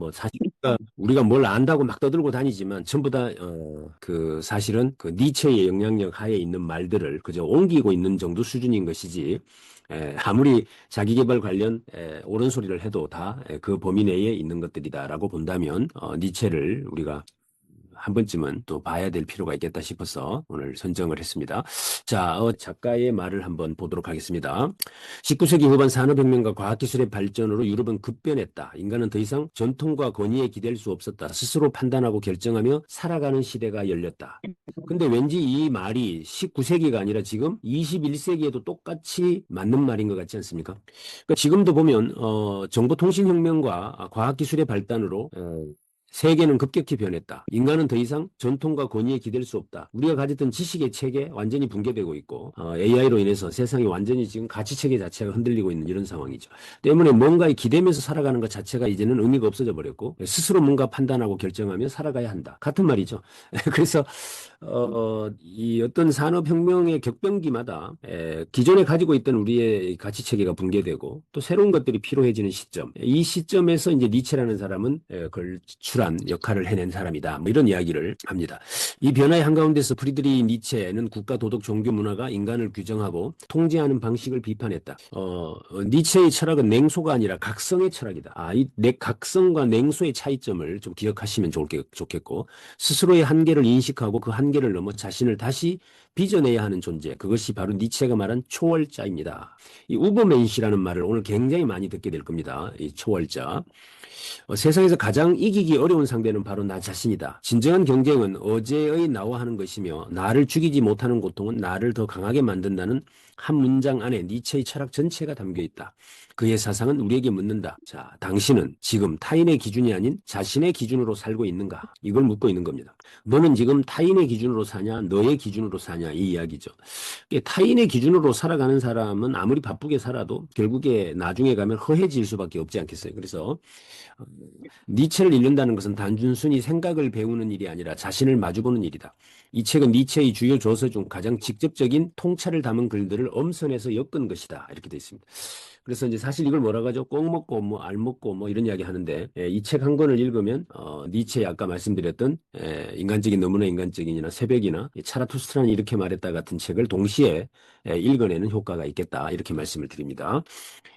뭐 사실 우리가 뭘 안다고 막 떠들고 다니지만 전부 다 그 사실은 그 니체의 영향력 하에 있는 말들을 그저 옮기고 있는 정도 수준인 것이지. 아무리 자기계발 관련 옳은 소리를 해도 다 그 범위 내에 있는 것들이다라고 본다면 니체를 우리가 한 번쯤은 또 봐야 될 필요가 있겠다 싶어서 오늘 선정을 했습니다. 자, 작가의 말을 한번 보도록 하겠습니다. 19세기 후반 산업혁명과 과학기술의 발전으로 유럽은 급변했다. 인간은 더 이상 전통과 권위에 기댈 수 없었다. 스스로 판단하고 결정하며 살아가는 시대가 열렸다. 근데 왠지 이 말이 19세기가 아니라 지금 21세기에도 똑같이 맞는 말인 것 같지 않습니까? 그러니까 지금도 보면 정보통신혁명과 과학기술의 발달으로 세계는 급격히 변했다. 인간은 더 이상 전통과 권위에 기댈 수 없다. 우리가 가졌던 지식의 체계 완전히 붕괴되고 있고 AI로 인해서 세상이 완전히 지금 가치체계 자체가 흔들리고 있는 이런 상황이죠. 때문에 뭔가에 기대면서 살아가는 것 자체가 이제는 의미가 없어져 버렸고 스스로 뭔가 판단하고 결정하며 살아가야 한다. 같은 말이죠. 그래서 이 어떤 산업혁명의 격변기마다 기존에 가지고 있던 우리의 가치체계가 붕괴되고 또 새로운 것들이 필요해지는 시점. 이 시점에서 이제 니체라는 사람은 걸출한 역할을 해낸 사람이다. 뭐 이런 이야기를 합니다. 이 변화의 한가운데서 프리드리히 니체는 국가, 도덕, 종교, 문화가 인간을 규정하고 통제하는 방식을 비판했다. 니체의 철학은 냉소가 아니라 각성의 철학이다. 이 각성과 냉소의 차이점을 좀 기억하시면 좋겠고 스스로의 한계를 인식하고 그 한계를 넘어 자신을 다시 빚어내야 하는 존재. 그것이 바로 니체가 말한 초월자입니다. 이 우버맨시라는 말을 오늘 굉장히 많이 듣게 될 겁니다. 이 초월자. 세상에서 가장 이기기 어려운 상대는 바로 나 자신이다. 진정한 경쟁은 어제의 나와 하는 것이며 나를 죽이지 못하는 고통은 나를 더 강하게 만든다는 한 문장 안에 니체의 철학 전체가 담겨 있다. 그의 사상은 우리에게 묻는다. 자, 당신은 지금 타인의 기준이 아닌 자신의 기준으로 살고 있는가? 이걸 묻고 있는 겁니다. 너는 지금 타인의 기준으로 사냐? 너의 기준으로 사냐? 이 이야기죠. 타인의 기준으로 살아가는 사람은 아무리 바쁘게 살아도 결국에 나중에 가면 허해질 수밖에 없지 않겠어요. 그래서 니체를 읽는다는 것은 단순히 생각을 배우는 일이 아니라 자신을 마주보는 일이다. 이 책은 니체의 주요 저서 중 가장 직접적인 통찰을 담은 글들을 엄선해서 엮은 것이다. 이렇게 되어 있습니다. 그래서 이제 사실 이걸 뭐라고 하죠? 꼭 먹고 뭐 알 먹고 뭐 이런 이야기 하는데 이 책 한 권을 읽으면 니체의 아까 말씀드렸던 인간적인 너무나 인간적인이나 새벽이나 차라투스트라는 이렇게 말했다 같은 책을 동시에 읽어내는 효과가 있겠다. 이렇게 말씀을 드립니다.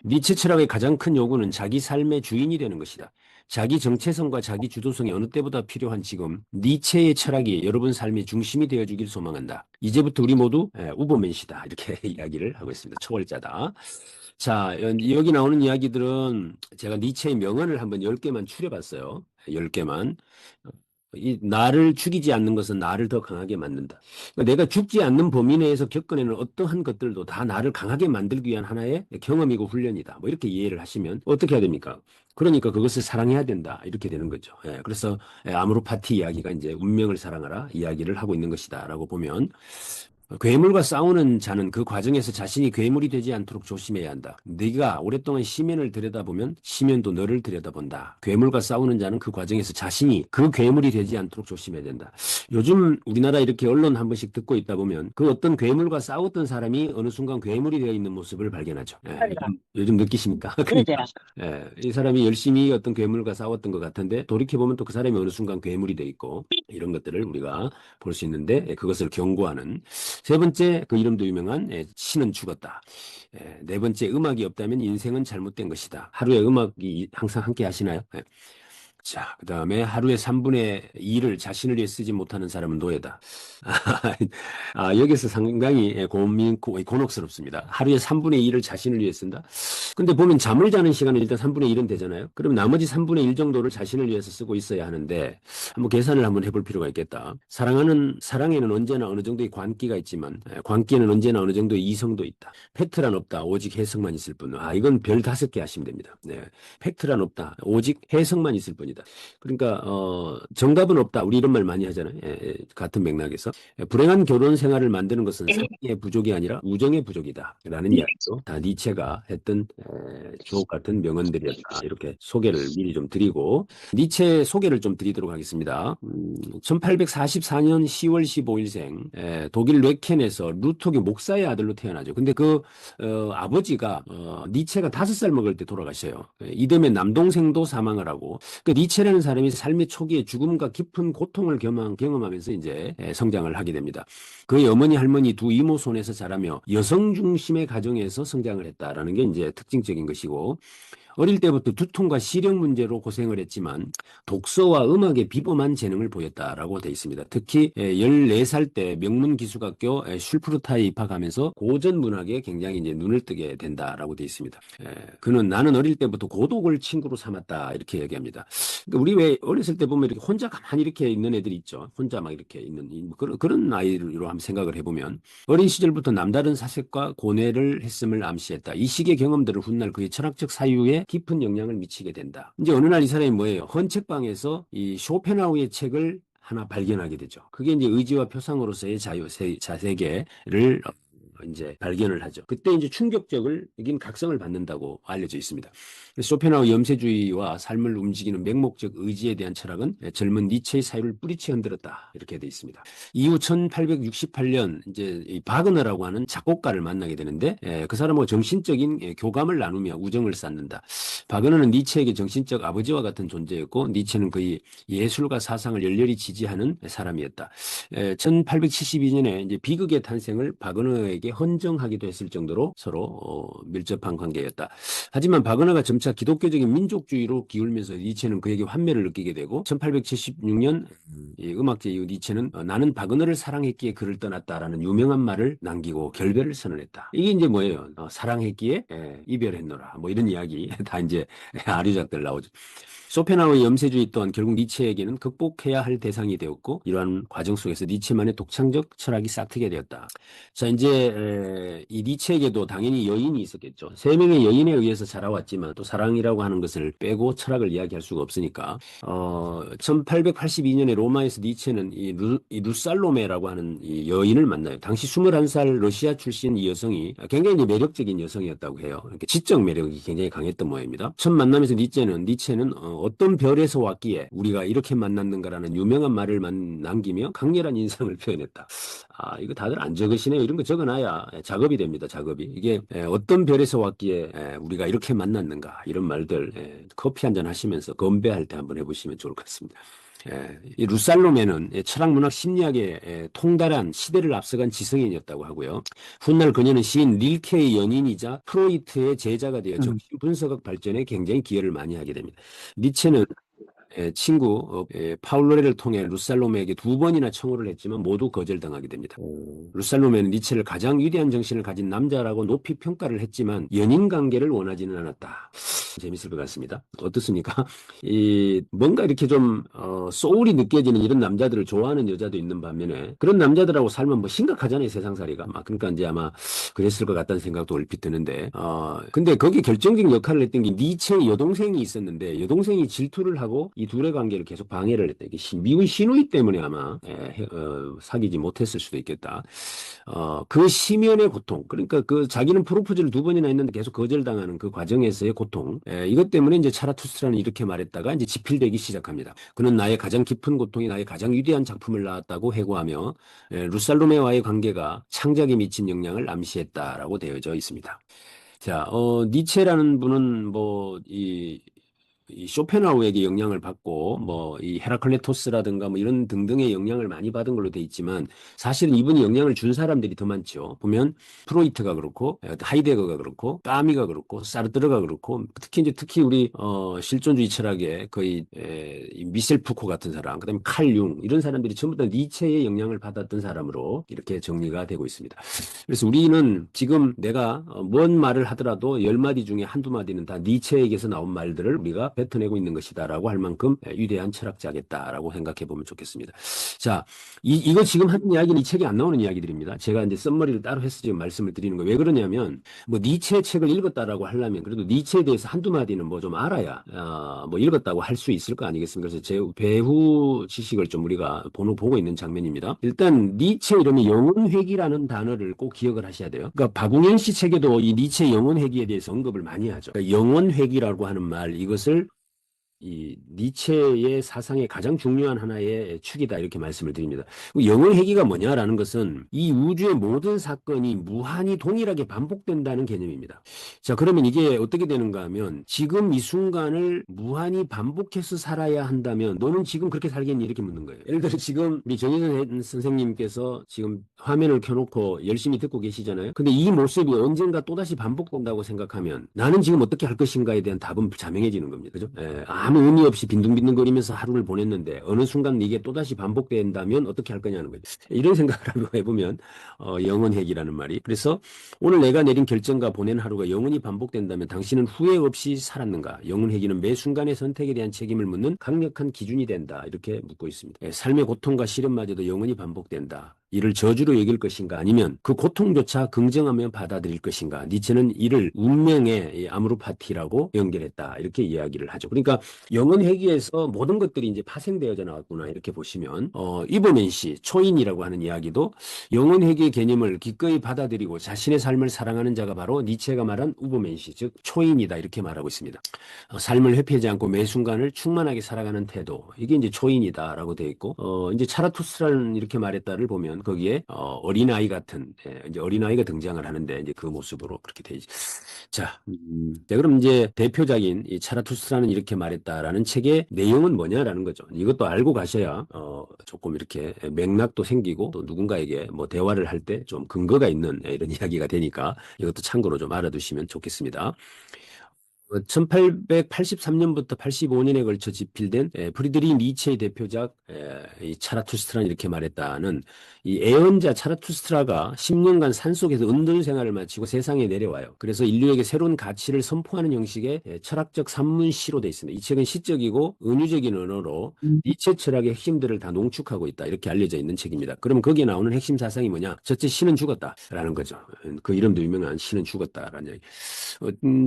니체 철학의 가장 큰 요구는 자기 삶의 주인이 되는 것이다. 자기 정체성과 자기 주도성이 어느 때보다 필요한 지금 니체의 철학이 여러분 삶의 중심이 되어주길 소망한다. 이제부터 우리 모두 우버맨시다. 이렇게 이야기를 하고 있습니다. 초월자다. 자, 여기 나오는 이야기들은 제가 니체의 명언을 한번 10개만 추려봤어요. 10개만. 이 나를 죽이지 않는 것은 나를 더 강하게 만든다. 그러니까 내가 죽지 않는 범위 내에서 겪어내는 어떠한 것들도 다 나를 강하게 만들기 위한 하나의 경험이고 훈련이다. 뭐 이렇게 이해를 하시면 어떻게 해야 됩니까? 그러니까 그것을 사랑해야 된다. 이렇게 되는 거죠. 그래서 아모르 파티 이야기가 이제 운명을 사랑하라 이야기를 하고 있는 것이다라고 보면 괴물과 싸우는 자는 그 과정에서 자신이 괴물이 되지 않도록 조심해야 한다. 네가 오랫동안 시면을 들여다보면 시면도 너를 들여다본다. 괴물과 싸우는 자는 그 과정에서 자신이 그 괴물이 되지 않도록 조심해야 된다. 요즘 우리나라 이렇게 언론 한 번씩 듣고 있다 보면 그 어떤 괴물과 싸웠던 사람이 어느 순간 괴물이 되어 있는 모습을 발견하죠. 요즘 느끼십니까? 그러죠. 이 사람이 열심히 어떤 괴물과 싸웠던 것 같은데 돌이켜보면 또 그 사람이 어느 순간 괴물이 돼 있고 이런 것들을 우리가 볼 수 있는데 그것을 경고하는 세 번째 그 이름도 유명한 신은 죽었다. 네 번째 음악이 없다면 인생은 잘못된 것이다. 하루에 음악이 항상 함께 하시나요? 자, 그 다음에 하루에 3분의 2를 자신을 위해 쓰지 못하는 사람은 노예다. 여기서 상당히 곤혹스럽습니다. 하루에 3분의 2를 자신을 위해 쓴다? 근데 보면 잠을 자는 시간은 일단 3분의 1은 되잖아요. 그럼 나머지 3분의 1 정도를 자신을 위해서 쓰고 있어야 하는데 한번 계산을 한번 해볼 필요가 있겠다. 사랑에는 언제나 어느 정도의 관기가 있지만 관기에는 언제나 어느 정도의 이성도 있다. 팩트란 없다. 오직 해석만 있을 뿐. 이건 별 5개 하시면 됩니다. 팩트란 없다. 오직 해석만 있을 뿐이다. 그러니까 정답은 없다. 우리 이런 말 많이 하잖아요. 같은 맥락에서 불행한 결혼 생활을 만드는 것은 사랑의 부족이 아니라 우정의 부족이다. 라는 이야기도 다 니체가 했던 주옥 같은 명언들이었다. 이렇게 소개를 미리 좀 드리고 니체 소개를 좀 드리도록 하겠습니다. 1844년 10월 15일생 독일 뇌켄에서 루토교 목사의 아들로 태어나죠. 근데 그 아버지가 니체가 5살 먹을 때 돌아가셔요. 이듬해 남동생도 사망을 하고 그 니체라는 사람이 삶의 초기에 죽음과 깊은 고통을 경험하면서 이제 성장을 하게 됩니다. 그의 어머니, 할머니, 두 이모 손에서 자라며 여성 중심의 가정에서 성장을 했다라는 게 이제 특징적인 것이고, 어릴 때부터 두통과 시력 문제로 고생을 했지만 독서와 음악에 비범한 재능을 보였다라고 되어 있습니다. 특히 14살 때 명문 기숙학교 슐프르타에 입학하면서 고전 문학에 굉장히 이제 눈을 뜨게 된다라고 되어 있습니다. 그는 나는 어릴 때부터 고독을 친구로 삼았다 이렇게 얘기합니다. 그러니까 우리 왜 어렸을 때 보면 이렇게 혼자 가만히 이렇게 있는 애들이 있죠. 혼자 막 이렇게 있는 그런 아이로 한번 생각을 해보면 어린 시절부터 남다른 사색과 고뇌를 했음을 암시했다. 이 시기의 경험들을 훗날 그의 철학적 사유에 깊은 영향을 미치게 된다. 이제 어느 날 이 사람이 뭐예요? 헌책방에서 이 쇼펜하우의 책을 하나 발견하게 되죠. 그게 이제 의지와 표상으로서의 자세계를 이제 발견을 하죠. 그때 이제 충격적인 각성을 받는다고 알려져 있습니다. 쇼펜하우 염세주의와 삶을 움직이는 맹목적 의지에 대한 철학은 젊은 니체의 사유를 뿌리채 흔들었다. 이렇게 돼 있습니다. 이후 1868년 이제 이 바그너라고 하는 작곡가를 만나게 되는데 그 사람과 정신적인 교감을 나누며 우정을 쌓는다. 바그너는 니체에게 정신적 아버지와 같은 존재였고 니체는 그의 예술과 사상을 열렬히 지지하는 사람이었다. 1872년에 이제 비극의 탄생을 바그너에게 헌정하기도 했을 정도로 서로 밀접한 관계였다. 하지만 바그너가 점차 기독교적인 민족주의로 기울면서 니체는 그에게 환멸을 느끼게 되고 1876년 음악제 이후 니체는 나는 바그너를 사랑했기에 그를 떠났다라는 유명한 말을 남기고 결별을 선언했다. 이게 이제 뭐예요? 사랑했기에 이별했노라. 뭐 이런 이야기 다 이제 아류작들 나오죠. 쇼펜하우의 염세주의 또한 결국 니체에게는 극복해야 할 대상이 되었고 이러한 과정 속에서 니체만의 독창적 철학이 싹트게 되었다. 자, 이제 이 니체에게도 당연히 여인이 있었겠죠. 세 명의 여인에 의해서 자라왔지만 또 사랑이라고 하는 것을 빼고 철학을 이야기할 수가 없으니까 1882년에 로마에서 니체는 이 루살로메라고 하는 이 여인을 만나요. 당시 21살 러시아 출신 이 여성이 굉장히 매력적인 여성이었다고 해요. 이렇게 지적 매력이 굉장히 강했던 모양입니다. 첫 만남에서 니체는 어떤 별에서 왔기에 우리가 이렇게 만났는가라는 유명한 말을 남기며 강렬한 인상을 표현했다. 아, 이거 다들 안 적으시네요. 이런 거 적어놔야 작업이 됩니다. 작업이. 이게 어떤 별에서 왔기에 우리가 이렇게 만났는가 이런 말들 커피 한잔 하시면서 건배할 때 한번 해보시면 좋을 것 같습니다. 이 루살로메는 철학문학 심리학의 통달한 시대를 앞서간 지성인이었다고 하고요. 훗날 그녀는 시인 릴케의 연인이자 프로이트의 제자가 되어 정신분석학 발전에 굉장히 기여를 많이 하게 됩니다. 니체는 친구 파울로레를 통해 루살로메에게 2번이나 청혼을 했지만 모두 거절당하게 됩니다. 루살로메는 니체를 가장 위대한 정신을 가진 남자라고 높이 평가를 했지만 연인 관계를 원하지는 않았다. 재밌을 것 같습니다. 어떻습니까? 뭔가 이렇게 좀 소울이 느껴지는 이런 남자들을 좋아하는 여자도 있는 반면에 그런 남자들하고 살면 뭐 심각하잖아요. 세상살이가. 그러니까 이제 아마 그랬을 것 같다는 생각도 얼핏 드는데 근데 거기에 결정적인 역할을 했던 게 니체의 여동생이 있었는데 여동생이 질투를 하고 이 둘의 관계를 계속 방해를 했다. 이게 미운 시누이 때문에 아마 사귀지 못했을 수도 있겠다. 그 심연의 고통, 그러니까 그 자기는 프로포즈를 2번이나 했는데 계속 거절당하는 그 과정에서의 고통, 이것 때문에 이제 차라투스트라는 이렇게 말했다가 이제 지필되기 시작합니다. 그는 나의 가장 깊은 고통이 나의 가장 위대한 작품을 낳았다고 해고하며 루살로메와의 관계가 창작에 미친 영향을 암시했다라고 되어져 있습니다. 자, 니체라는 분은 이 쇼펜하우에게 영향을 받고 이 헤라클레토스라든가 이런 등등의 영향을 많이 받은 걸로 돼 있지만 사실은 이분이 영향을 준 사람들이 더 많죠. 보면 프로이트가 그렇고 하이데거가 그렇고 까미가 그렇고 사르트르가 그렇고 특히 우리 실존주의 철학의 거의 미셀 푸코 같은 사람, 그다음에 칼 융 이런 사람들이 전부 다 니체의 영향을 받았던 사람으로 이렇게 정리가 되고 있습니다. 그래서 우리는 지금 내가 뭔 말을 하더라도 10마디 중에 한두 마디는 다 니체에게서 나온 말들을 우리가 뱉어내고 있는 것이다라고 할 만큼 위대한 철학자겠다라고 생각해 보면 좋겠습니다. 자, 이거 지금 하는 이야기는 이 책에 안 나오는 이야기들입니다. 제가 이제 썸머리를 따로 해서 지금 말씀을 드리는 거예요. 왜 그러냐면 니체 책을 읽었다라고 하려면 그래도 니체에 대해서 한두 마디는 좀 알아야 읽었다고 할 수 있을 거 아니겠습니까? 그래서 제 배후 지식을 좀 우리가 보고 있는 장면입니다. 일단 니체 이름이 영혼회귀라는 단어를 꼭 기억을 하셔야 돼요. 그러니까 박웅현 씨 책에도 이 니체 영혼회귀에 대해서 언급을 많이 하죠. 그러니까 영혼회귀라고 하는 말 이것을 이 니체의 사상의 가장 중요한 하나의 축이다 이렇게 말씀을 드립니다. 영혼 회귀가 뭐냐라는 것은 이 우주의 모든 사건이 무한히 동일하게 반복된다는 개념입니다. 자, 그러면 이게 어떻게 되는가 하면 지금 이 순간을 무한히 반복해서 살아야 한다면 너는 지금 그렇게 살겠니? 이렇게 묻는 거예요. 예를 들어 지금 우리 정의선 선생님께서 지금 화면을 켜놓고 열심히 듣고 계시잖아요. 근데 이 모습이 언젠가 또다시 반복된다고 생각하면 나는 지금 어떻게 할 것인가에 대한 답은 자명해지는 겁니다. 그죠? 아무 의미 없이 빈둥빈둥거리면서 하루를 보냈는데 어느 순간 이게 또다시 반복된다면 어떻게 할 거냐는 거죠. 이런 생각을 한번 해보면 영원핵이라는 말이. 그래서 오늘 내가 내린 결정과 보낸 하루가 영원히 반복된다면 당신은 후회 없이 살았는가? 영원핵이는 매 순간의 선택에 대한 책임을 묻는 강력한 기준이 된다. 이렇게 묻고 있습니다. 삶의 고통과 시련마저도 영원히 반복된다. 이를 저주로 여길 것인가 아니면 그 고통조차 긍정하며 받아들일 것인가. 니체는 이를 운명의 아무르파티라고 연결했다. 이렇게 이야기를 하죠. 그러니까 영혼 회귀에서 모든 것들이 이제 파생되어져 나왔구나. 이렇게 보시면 이버맨시 초인이라고 하는 이야기도 영혼 회귀의 개념을 기꺼이 받아들이고 자신의 삶을 사랑하는 자가 바로 니체가 말한 우버맨시 즉 초인이다. 이렇게 말하고 있습니다. 삶을 회피하지 않고 매 순간을 충만하게 살아가는 태도. 이게 이제 초인이다라고 되어 있고 이제 차라투스라는 이렇게 말했다를 보면 거기에 어린아이 같은 이제 어린아이가 등장을 하는데 이제 그 모습으로 그렇게 되지. 자, 자, 그럼 이제 대표작인 이 차라투스라는 이렇게 말했다라는 책의 내용은 뭐냐라는 거죠. 이것도 알고 가셔야 조금 이렇게 맥락도 생기고 또 누군가에게 뭐 대화를 할 때 좀 근거가 있는 이런 이야기가 되니까 이것도 참고로 좀 알아두시면 좋겠습니다. 1883년부터 85년에 걸쳐 집필된 프리드리히 니체의 대표작 이 차라투스트라는 이렇게 말했다는 이 애언자 차라투스트라가 10년간 산속에서 은둔 생활을 마치고 세상에 내려와요. 그래서 인류에게 새로운 가치를 선포하는 형식의 철학적 산문시로 되어 있습니다. 이 책은 시적이고 은유적인 언어로 니체 철학의 핵심들을 다 농축하고 있다. 이렇게 알려져 있는 책입니다. 그럼 거기에 나오는 핵심 사상이 뭐냐? 첫째, 신은 죽었다라는 거죠. 그 이름도 유명한 신은 죽었다라는 얘기.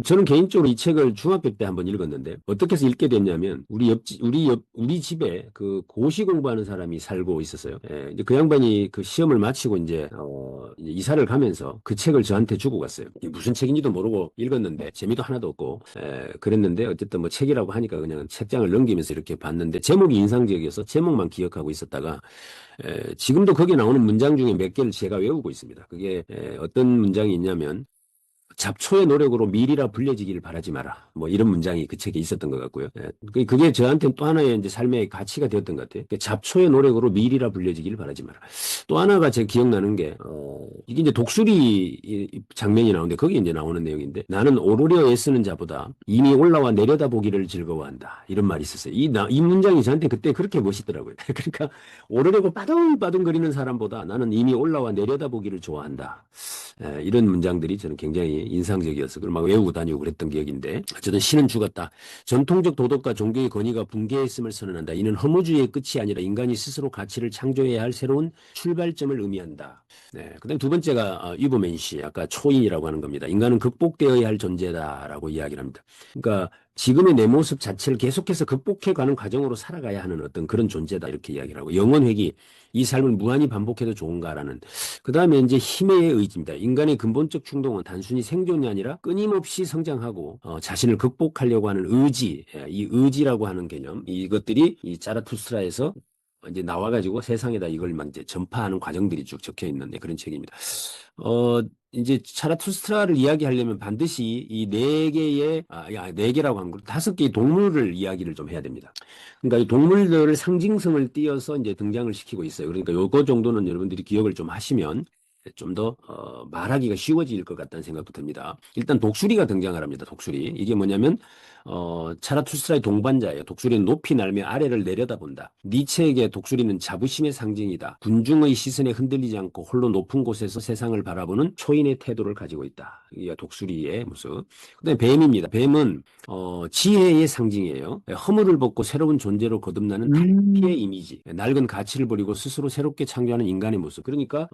저는 개인적으로 이 책을 중학교 때 한번 읽었는데 어떻게 해서 읽게 됐냐면 우리 집에 그 고시 공부하는 사람이 살고 있었어요. 이제 그 양반이 그 시험을 마치고 이제 이사를 가면서 그 책을 저한테 주고 갔어요. 무슨 책인지도 모르고 읽었는데 재미도 하나도 없고 그랬는데 어쨌든 뭐 책이라고 하니까 그냥 책장을 넘기면서 이렇게 봤는데 제목이 인상적이어서 제목만 기억하고 있었다가 지금도 거기에 나오는 문장 중에 몇 개를 제가 외우고 있습니다. 그게 어떤 문장이 있냐면 잡초의 노력으로 밀이라 불려지기를 바라지 마라. 뭐 이런 문장이 그 책에 있었던 것 같고요. 그게 저한테는 또 하나의 이제 삶의 가치가 되었던 것 같아요. 잡초의 노력으로 밀이라 불려지기를 바라지 마라. 또 하나가 제가 기억나는 게 이게 이제 독수리 장면이 나오는데 거기 이제 나오는 내용인데 나는 오르려 애쓰는 자보다 이미 올라와 내려다보기를 즐거워한다. 이런 말이 있었어요. 이 문장이 저한테 그때 그렇게 멋있더라고요. 그러니까 오르려고 빠둥빠둥거리는 사람보다 나는 이미 올라와 내려다보기를 좋아한다. 이런 문장들이 저는 굉장히 인상적이어서 그걸 막 외우고 다니고 그랬던 기억인데 어쨌든 신은 죽었다. 전통적 도덕과 종교의 권위가 붕괴했음을 선언한다. 이는 허무주의의 끝이 아니라 인간이 스스로 가치를 창조해야 할 새로운 출발점을 의미한다. 그다음 두 번째가 이브맨시 아까 초인이라고 하는 겁니다. 인간은 극복되어야 할 존재다라고 이야기를 합니다. 그러니까 지금의 내 모습 자체를 계속해서 극복해가는 과정으로 살아가야 하는 어떤 그런 존재다 이렇게 이야기를 하고 영원회귀 이 삶을 무한히 반복해도 좋은가라는 그 다음에 이제 힘의 의지입니다. 인간의 근본적 충동은 단순히 생존이 아니라 끊임없이 성장하고 자신을 극복하려고 하는 의지 이 의지라고 하는 개념 이것들이 이 자라투스트라에서 이제 나와가지고 세상에다 이걸 막 이제 전파하는 과정들이 쭉 적혀 있는 그런 책입니다. 이제 차라투스트라를 이야기하려면 반드시 이 네 개라고 한 걸 다섯 개의 동물을 이야기를 좀 해야 됩니다. 그러니까 이 동물들을 상징성을 띄어서 이제 등장을 시키고 있어요. 그러니까 요거 정도는 여러분들이 기억을 좀 하시면 좀 더 말하기가 쉬워질 것 같다는 생각도 듭니다. 일단 독수리가 등장을 합니다. 독수리. 이게 뭐냐면 차라투스트라의 동반자예요. 독수리는 높이 날며 아래를 내려다본다. 니체에게 독수리는 자부심의 상징이다. 군중의 시선에 흔들리지 않고 홀로 높은 곳에서 세상을 바라보는 초인의 태도를 가지고 있다. 이게 독수리의 모습. 그다음에 뱀입니다. 뱀은 지혜의 상징이에요. 허물을 벗고 새로운 존재로 거듭나는 탈피의 이미지. 낡은 가치를 버리고 스스로 새롭게 창조하는 인간의 모습. 그러니까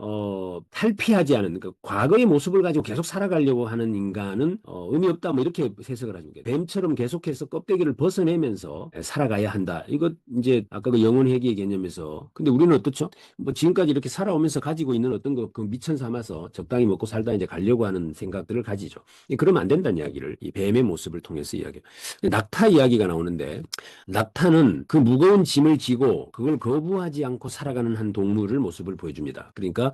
탈피하지 않은 그러니까 과거의 모습을 가지고 계속 살아가려고 하는 인간은 의미 없다. 뭐 이렇게 해석을 하는 게 뱀처럼 계속해서 껍데기를 벗어내면서 살아가야 한다. 이거 이제 아까 그 영혼회귀의 개념에서. 근데 우리는 어떻죠? 뭐 지금까지 이렇게 살아오면서 가지고 있는 어떤 거 그 미천 삼아서 적당히 먹고 살다 이제 가려고 하는 생각들을 가지죠. 그러면 안 된다는 이야기를 이 뱀의 모습을 통해서 이야기해요. 낙타 이야기가 나오는데 낙타는 그 무거운 짐을 지고 그걸 거부하지 않고 살아가는 한 동물을 모습을 보여줍니다. 그러니까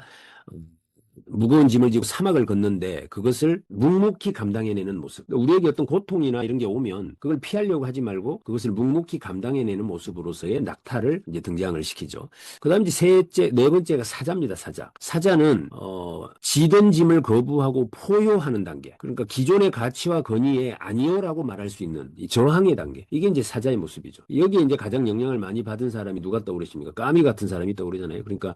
무거운 짐을 지고 사막을 걷는데 그것을 묵묵히 감당해내는 모습. 우리에게 어떤 고통이나 이런 게 오면 그걸 피하려고 하지 말고 그것을 묵묵히 감당해내는 모습으로서의 낙타를 이제 등장을 시키죠. 그다음 이제 네 번째가 사자입니다. 사자. 사자는 지던 짐을 거부하고 포효하는 단계. 그러니까 기존의 가치와 권위에 아니요라고 말할 수 있는 이 저항의 단계. 이게 이제 사자의 모습이죠. 여기에 이제 가장 영향을 많이 받은 사람이 누가 떠오르십니까? 까미 같은 사람이 떠오르잖아요. 그러니까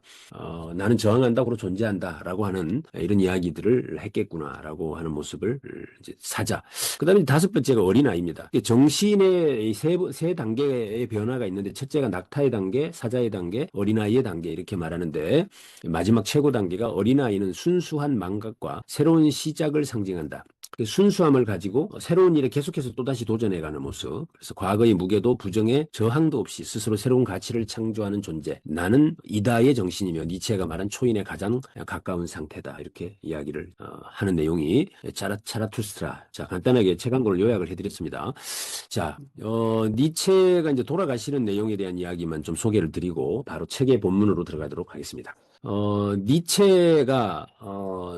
나는 저항한다고 존재한다라고 하는 이런 이야기들을 했겠구나라고 하는 모습을 이제 사자. 그다음에 다섯 번째가 어린아이입니다. 정신의 세 단계의 변화가 있는데 첫째가 낙타의 단계, 사자의 단계, 어린아이의 단계 이렇게 말하는데 마지막 최고 단계가 어린아이는 순수한 망각과 새로운 시작을 상징한다. 그 순수함을 가지고 새로운 일에 계속해서 또다시 도전해가는 모습. 그래서 과거의 무게도 부정에 저항도 없이 스스로 새로운 가치를 창조하는 존재. 나는 이다의 정신이며 니체가 말한 초인에 가장 가까운 상태다. 이렇게 이야기를 하는 내용이 자라투스트라. 자, 간단하게 책 한 권을 요약을 해드렸습니다. 자, 니체가 이제 돌아가시는 내용에 대한 이야기만 좀 소개를 드리고 바로 책의 본문으로 들어가도록 하겠습니다. 니체가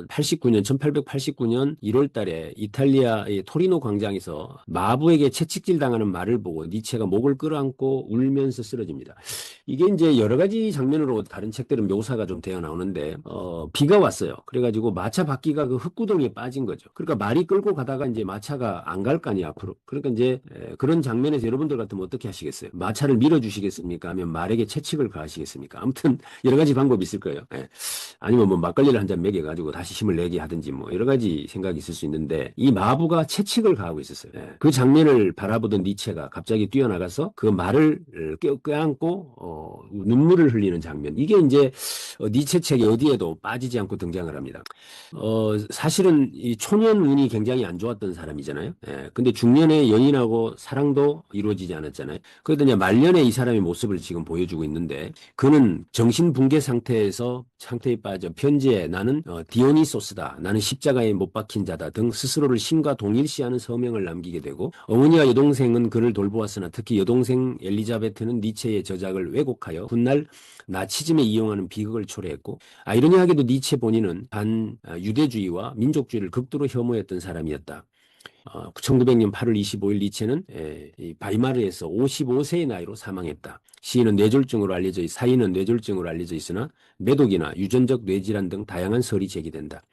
1889년 1월 달에 이탈리아의 토리노 광장에서 마부에게 채찍질 당하는 말을 보고 니체가 목을 끌어안고 울면서 쓰러집니다. 이게 이제 여러 가지 장면으로 다른 책들은 묘사가 좀 되어 나오는데 비가 왔어요. 그래가지고 마차 바퀴가 그 흙구덩이에 빠진 거죠. 그러니까 말이 끌고 가다가 이제 마차가 안 갈 거 아니야 앞으로. 그러니까 이제 그런 장면에서 여러분들 같으면 어떻게 하시겠어요? 마차를 밀어주시겠습니까? 아니면 말에게 채찍을 가하시겠습니까? 아무튼 여러 가지 방법이 있을 거예요. 예. 아니면 뭐 막걸리를 한 잔 먹여가지고 다시 힘을 내게 하든지 뭐 여러 가지 생각이 있을 수 있는데 이 마부가 채찍을 가하고 있었어요. 예. 그 장면을 바라보던 니체가 갑자기 뛰어나가서 그 말을 껴안고 눈물을 흘리는 장면. 이게 이제 니체 책이 어디에도 빠지지 않고 등장을 합니다. 사실은 이 초년운이 굉장히 안 좋았던 사람이잖아요. 예. 근데 중년에 연인하고 사랑도 이루어지지 않았잖아요. 그러더니 말년에 이 사람의 모습을 지금 보여주고 있는데 그는 정신붕괴 상태에 빠져 편지에 나는 디오니소스다. 나는 십자가에 못 박힌 자다 등 스스로를 신과 동일시하는 서명을 남기게 되고 어머니와 여동생은 그를 돌보았으나 특히 여동생 엘리자베트는 니체의 저작을 왜곡하여 훗날 나치즘에 이용하는 비극을 초래했고 아이러니하게도 니체 본인은 반유대주의와 민족주의를 극도로 혐오했던 사람이었다. 1900년 8월 25일 니체는 바이마르에서 55세의 나이로 사망했다. 사인은 뇌졸중으로 알려져 있으나 매독이나 유전적 뇌질환 등 다양한 설이 제기된다.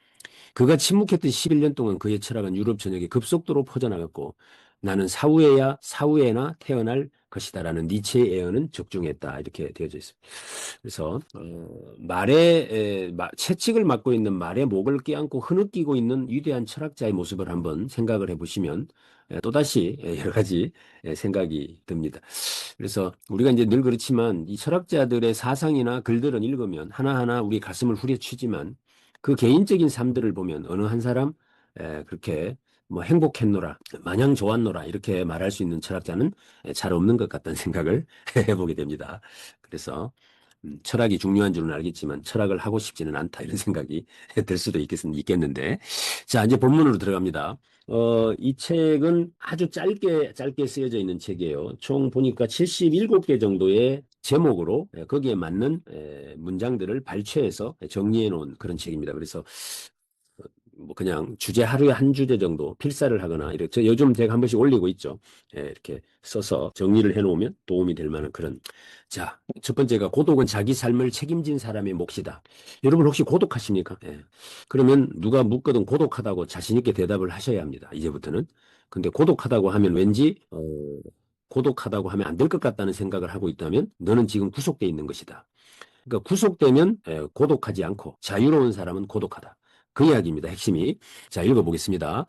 그가 침묵했던 11년 동안 그의 철학은 유럽 전역에 급속도로 퍼져나갔고 나는 사후에나 태어날 것이다라는 니체의 애언은 적중했다. 이렇게 되어져 있습니다. 그래서 채찍을 맞고 있는 말의 목을 껴안고 흐느끼고 있는 위대한 철학자의 모습을 한번 생각을 해보시면 또다시 여러 가지 생각이 듭니다. 그래서 우리가 이제 늘 그렇지만 이 철학자들의 사상이나 글들은 읽으면 하나하나 우리 가슴을 후려치지만 그 개인적인 삶들을 보면 어느 한 사람 그렇게 뭐 행복했노라, 마냥 좋았노라 이렇게 말할 수 있는 철학자는 잘 없는 것 같다는 생각을 해보게 됩니다. 그래서 철학이 중요한 줄은 알겠지만 철학을 하고 싶지는 않다 이런 생각이 들 수도 있겠는데 자 이제 본문으로 들어갑니다. 이 책은 아주 짧게 쓰여져 있는 책이에요. 총 보니까 77개 정도의 제목으로 거기에 맞는 문장들을 발췌해서 정리해 놓은 그런 책입니다. 그래서 뭐 그냥 하루에 한 주제 정도 필사를 하거나 이렇게 요즘 제가 한 번씩 올리고 있죠. 이렇게 써서 정리를 해놓으면 도움이 될 만한 그런. 자, 첫 번째가 고독은 자기 삶을 책임진 사람의 몫이다. 여러분 혹시 고독하십니까? 그러면 누가 묻거든 고독하다고 자신 있게 대답을 하셔야 합니다. 이제부터는. 근데 고독하다고 하면 왠지 고독하다고 하면 안 될 것 같다는 생각을 하고 있다면 너는 지금 구속돼 있는 것이다. 그러니까 구속되면 고독하지 않고 자유로운 사람은 고독하다. 그 이야기입니다. 핵심이. 자, 읽어보겠습니다.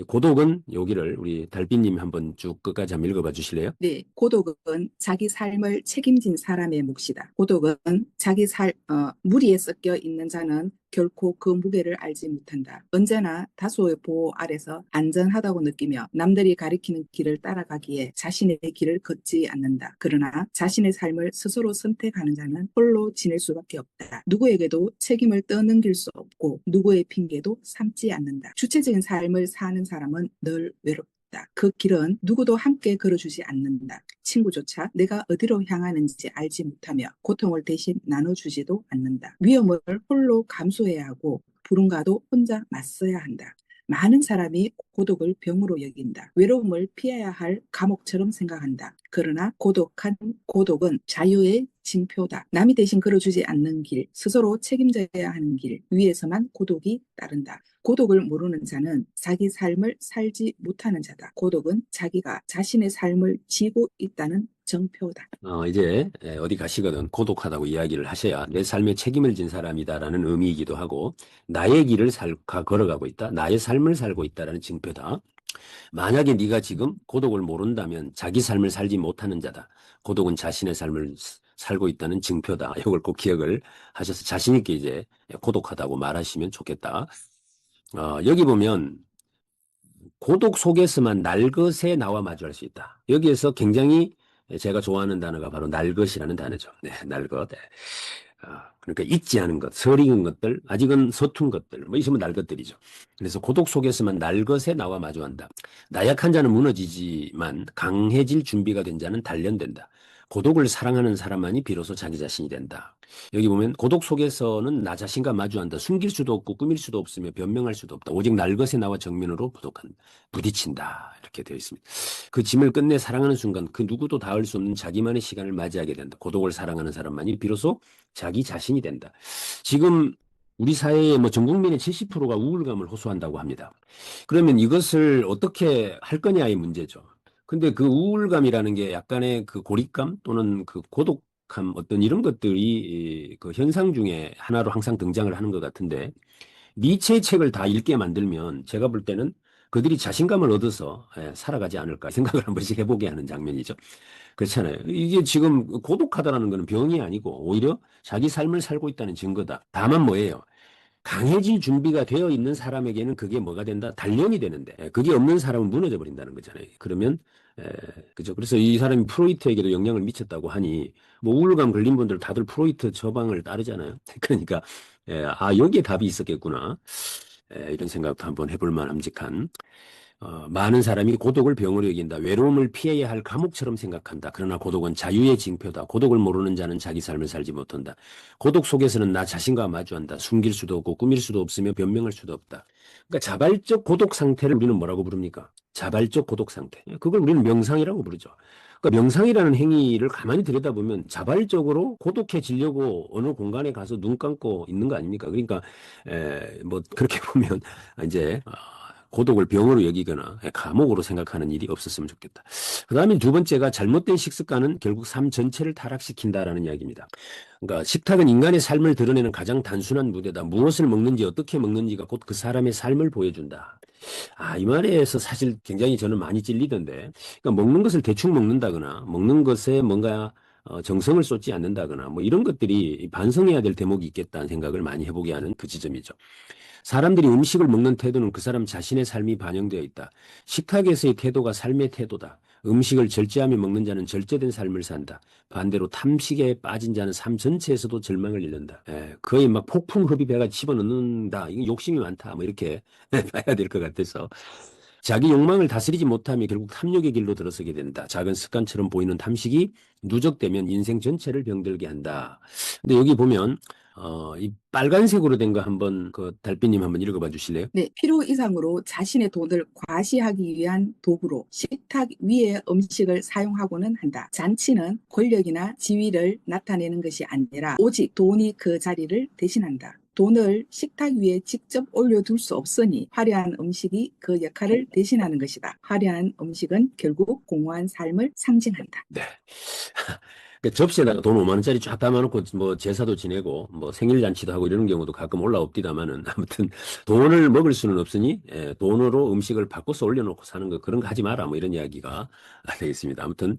고독은 여기를 우리 달빛님 한번 쭉 끝까지 한번 읽어봐 주실래요? 네, 고독은 자기 삶을 책임진 사람의 몫이다. 고독은 무리에 섞여 있는 자는 결코 그 무게를 알지 못한다. 언제나 다수의 보호 아래서 안전하다고 느끼며 남들이 가리키는 길을 따라가기에 자신의 길을 걷지 않는다. 그러나 자신의 삶을 스스로 선택하는 자는 홀로 지낼 수밖에 없다. 누구에게도 책임을 떠넘길 수 없고 누구의 핑계도 삼지 않는다. 주체적인 삶을 사는 사람은 늘 외롭다. 그 길은 누구도 함께 걸어주지 않는다. 친구조차 내가 어디로 향하는지 알지 못하며 고통을 대신 나눠주지도 않는다. 위험을 홀로 감수해야 하고 불운과도 혼자 맞서야 한다. 많은 사람이 고독을 병으로 여긴다. 외로움을 피해야 할 감옥처럼 생각한다. 그러나 고독은 자유의 징표다. 남이 대신 걸어주지 않는 길, 스스로 책임져야 하는 길 위에서만 고독이 따른다. 고독을 모르는 자는 자기 삶을 살지 못하는 자다. 고독은 자기가 자신의 삶을 지고 있다는 정표다. 이제 어디 가시거든 고독하다고 이야기를 하셔야 내 삶에 책임을 진 사람이다라는 의미이기도 하고 나의 길을 걸어가고 있다. 나의 삶을 살고 있다라는 징표다. 만약에 네가 지금 고독을 모른다면 자기 삶을 살지 못하는 자다. 고독은 자신의 삶을 살고 있다는 징표다. 이걸 꼭 기억을 하셔서 자신 있게 이제 고독하다고 말하시면 좋겠다. 여기 보면 고독 속에서만 날것에 나와 마주할 수 있다. 여기에서 굉장히 제가 좋아하는 단어가 바로 날것이라는 단어죠. 네, 날것. 네. 그러니까 잊지 않은 것, 서리은 것들, 아직은 서툰 것들, 뭐 있으면 날것들이죠. 그래서 고독 속에서만 날것에 나와 마주한다. 나약한 자는 무너지지만 강해질 준비가 된 자는 단련된다. 고독을 사랑하는 사람만이 비로소 자기 자신이 된다. 여기 보면 고독 속에서는 나 자신과 마주한다. 숨길 수도 없고 꾸밀 수도 없으며 변명할 수도 없다. 오직 날것에 나와 정면으로 부딪힌다. 이렇게 되어 있습니다. 그 짐을 끝내 사랑하는 순간 그 누구도 닿을 수 없는 자기만의 시간을 맞이하게 된다. 고독을 사랑하는 사람만이 비로소 자기 자신이 된다. 지금 우리 사회의 전 국민의 70%가 우울감을 호소한다고 합니다. 그러면 이것을 어떻게 할 거냐의 문제죠. 근데 그 우울감이라는 게 약간의 그 고립감 또는 그 고독함 어떤 이런 것들이 그 현상 중에 하나로 항상 등장을 하는 것 같은데 니체의 책을 다 읽게 만들면 제가 볼 때는 그들이 자신감을 얻어서 살아가지 않을까 생각을 한 번씩 해보게 하는 장면이죠. 그렇잖아요. 이게 지금 고독하다라는 것은 병이 아니고 오히려 자기 삶을 살고 있다는 증거다. 다만 뭐예요? 강해질 준비가 되어 있는 사람에게는 그게 뭐가 된다? 단련이 되는데 그게 없는 사람은 무너져 버린다는 거잖아요. 그러면 그죠? 그래서 이 사람이 프로이트에게도 영향을 미쳤다고 하니 뭐 우울감 걸린 분들 다들 프로이트 처방을 따르잖아요. 그러니까 여기에 답이 있었겠구나. 이런 생각도 한번 해볼 만함직한 많은 사람이 고독을 병으로 여긴다. 외로움을 피해야 할 감옥처럼 생각한다. 그러나 고독은 자유의 징표다. 고독을 모르는 자는 자기 삶을 살지 못한다. 고독 속에서는 나 자신과 마주한다. 숨길 수도 없고 꾸밀 수도 없으며 변명할 수도 없다. 그러니까 자발적 고독 상태를 우리는 뭐라고 부릅니까? 자발적 고독 상태. 그걸 우리는 명상이라고 부르죠. 그러니까 명상이라는 행위를 가만히 들여다보면 자발적으로 고독해지려고 어느 공간에 가서 눈 감고 있는 거 아닙니까? 그러니까 그렇게 보면 이제 고독을 병으로 여기거나 감옥으로 생각하는 일이 없었으면 좋겠다. 그 다음에 두 번째가 잘못된 식습관은 결국 삶 전체를 타락시킨다라는 이야기입니다. 그러니까 식탁은 인간의 삶을 드러내는 가장 단순한 무대다. 무엇을 먹는지 어떻게 먹는지가 곧 그 사람의 삶을 보여준다. 이 말에서 사실 굉장히 저는 많이 찔리던데, 그러니까 먹는 것을 대충 먹는다거나 먹는 것에 뭔가 정성을 쏟지 않는다거나 뭐 이런 것들이 반성해야 될 대목이 있겠다는 생각을 많이 해보게 하는 그 지점이죠. 사람들이 음식을 먹는 태도는 그 사람 자신의 삶이 반영되어 있다. 식탁에서의 태도가 삶의 태도다. 음식을 절제하며 먹는 자는 절제된 삶을 산다. 반대로 탐식에 빠진 자는 삶 전체에서도 절망을 잃는다. 거의 막 폭풍 흡입해가 집어넣는다. 이거 욕심이 많다. 뭐 이렇게 봐야 될 것 같아서. 자기 욕망을 다스리지 못하면 결국 탐욕의 길로 들어서게 된다. 작은 습관처럼 보이는 탐식이 누적되면 인생 전체를 병들게 한다. 근데 여기 보면 이 빨간색으로 된 거 한번 달빛님 한번 읽어봐 주실래요? 네, 필요 이상으로 자신의 돈을 과시하기 위한 도구로 식탁 위에 음식을 사용하고는 한다. 잔치는 권력이나 지위를 나타내는 것이 아니라 오직 돈이 그 자리를 대신한다. 돈을 식탁 위에 직접 올려둘 수 없으니 화려한 음식이 그 역할을 대신하는 것이다. 화려한 음식은 결국 공허한 삶을 상징한다. 네. 그 접시에다가 돈 5만 원짜리 쫙 담아놓고 뭐 제사도 지내고 뭐 생일잔치도 하고 이러는 경우도 가끔 올라옵디다마는 아무튼 돈을 먹을 수는 없으니 돈으로 음식을 바꿔서 올려놓고 사는 거 그런 거 하지 마라 뭐 이런 이야기가 되겠습니다. 아무튼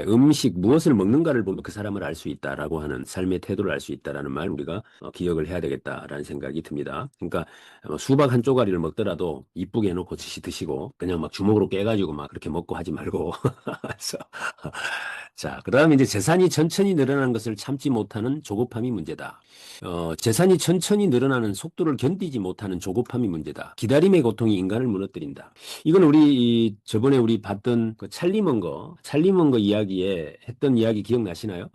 음식 무엇을 먹는가를 보면 그 사람을 알 수 있다라고 하는 삶의 태도를 알 수 있다라는 말 우리가 기억을 해야 되겠다라는 생각이 듭니다. 그러니까 수박 한 쪼가리를 먹더라도 이쁘게 해놓고 드시고 그냥 막 주먹으로 깨가지고 막 그렇게 먹고 하지 말고 그래서 자, 그다음에 이제 재산이 천천히 늘어나는 것을 참지 못하는 조급함이 문제다. 재산이 천천히 늘어나는 속도를 견디지 못하는 조급함이 문제다. 기다림의 고통이 인간을 무너뜨린다. 이건 저번에 우리 봤던 그 찰리먼거 이야기에 했던 이야기 기억나시나요?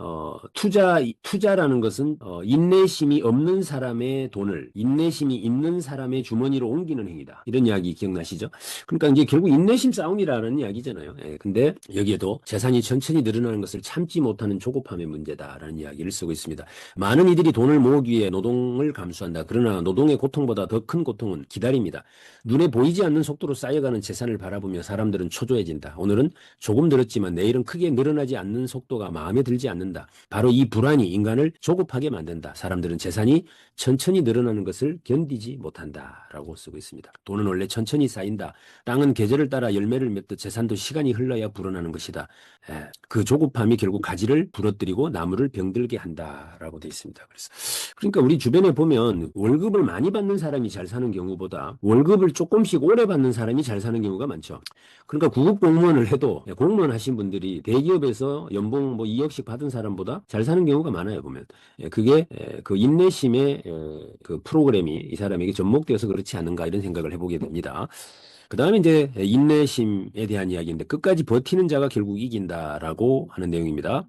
투자라는 것은 인내심이 없는 사람의 돈을 인내심이 있는 사람의 주머니로 옮기는 행위다. 이런 이야기 기억나시죠? 그러니까 이제 결국 인내심 싸움이라는 이야기잖아요. 근데 여기에도 재산이 천천히 늘어나는 것을 참지 못하는 조급함의 문제다라는 이야기를 쓰고 있습니다. 많은 이들이 돈을 모으기 위해 노동을 감수한다. 그러나 노동의 고통보다 더 큰 고통은 기다림이다. 눈에 보이지 않는 속도로 쌓여가는 재산을 바라보며 사람들은 초조해진다. 오늘은 조금 늘었지만 내일은 크게 늘어나지 않는 속도가 마음에 들지 않는다. 바로 이 불안이 인간을 조급하게 만든다. 사람들은 재산이 천천히 늘어나는 것을 견디지 못한다라고 쓰고 있습니다. 돈은 원래 천천히 쌓인다. 땅은 계절을 따라 열매를 맺듯 재산도 시간이 흘러야 불어나는 것이다. 그 조급함이 결국 가지를 부러뜨리고 나무를 병들게 한다라고 되어 있습니다. 그러니까 우리 주변에 보면 월급을 많이 받는 사람이 잘 사는 경우보다 월급을 조금씩 오래 받는 사람이 잘 사는 경우가 많죠. 그러니까 구급 공무원을 해도 공무원 하신 분들이 대기업에서 연봉 뭐 2억씩 받은 사람보다 잘 사는 경우가 많아요, 보면. 그게 그 인내심의 그 프로그램이 이 사람에게 접목되어서 그렇지 않은가 이런 생각을 해보게 됩니다. 그 다음에 이제 인내심에 대한 이야기인데 끝까지 버티는 자가 결국 이긴다라고 하는 내용입니다.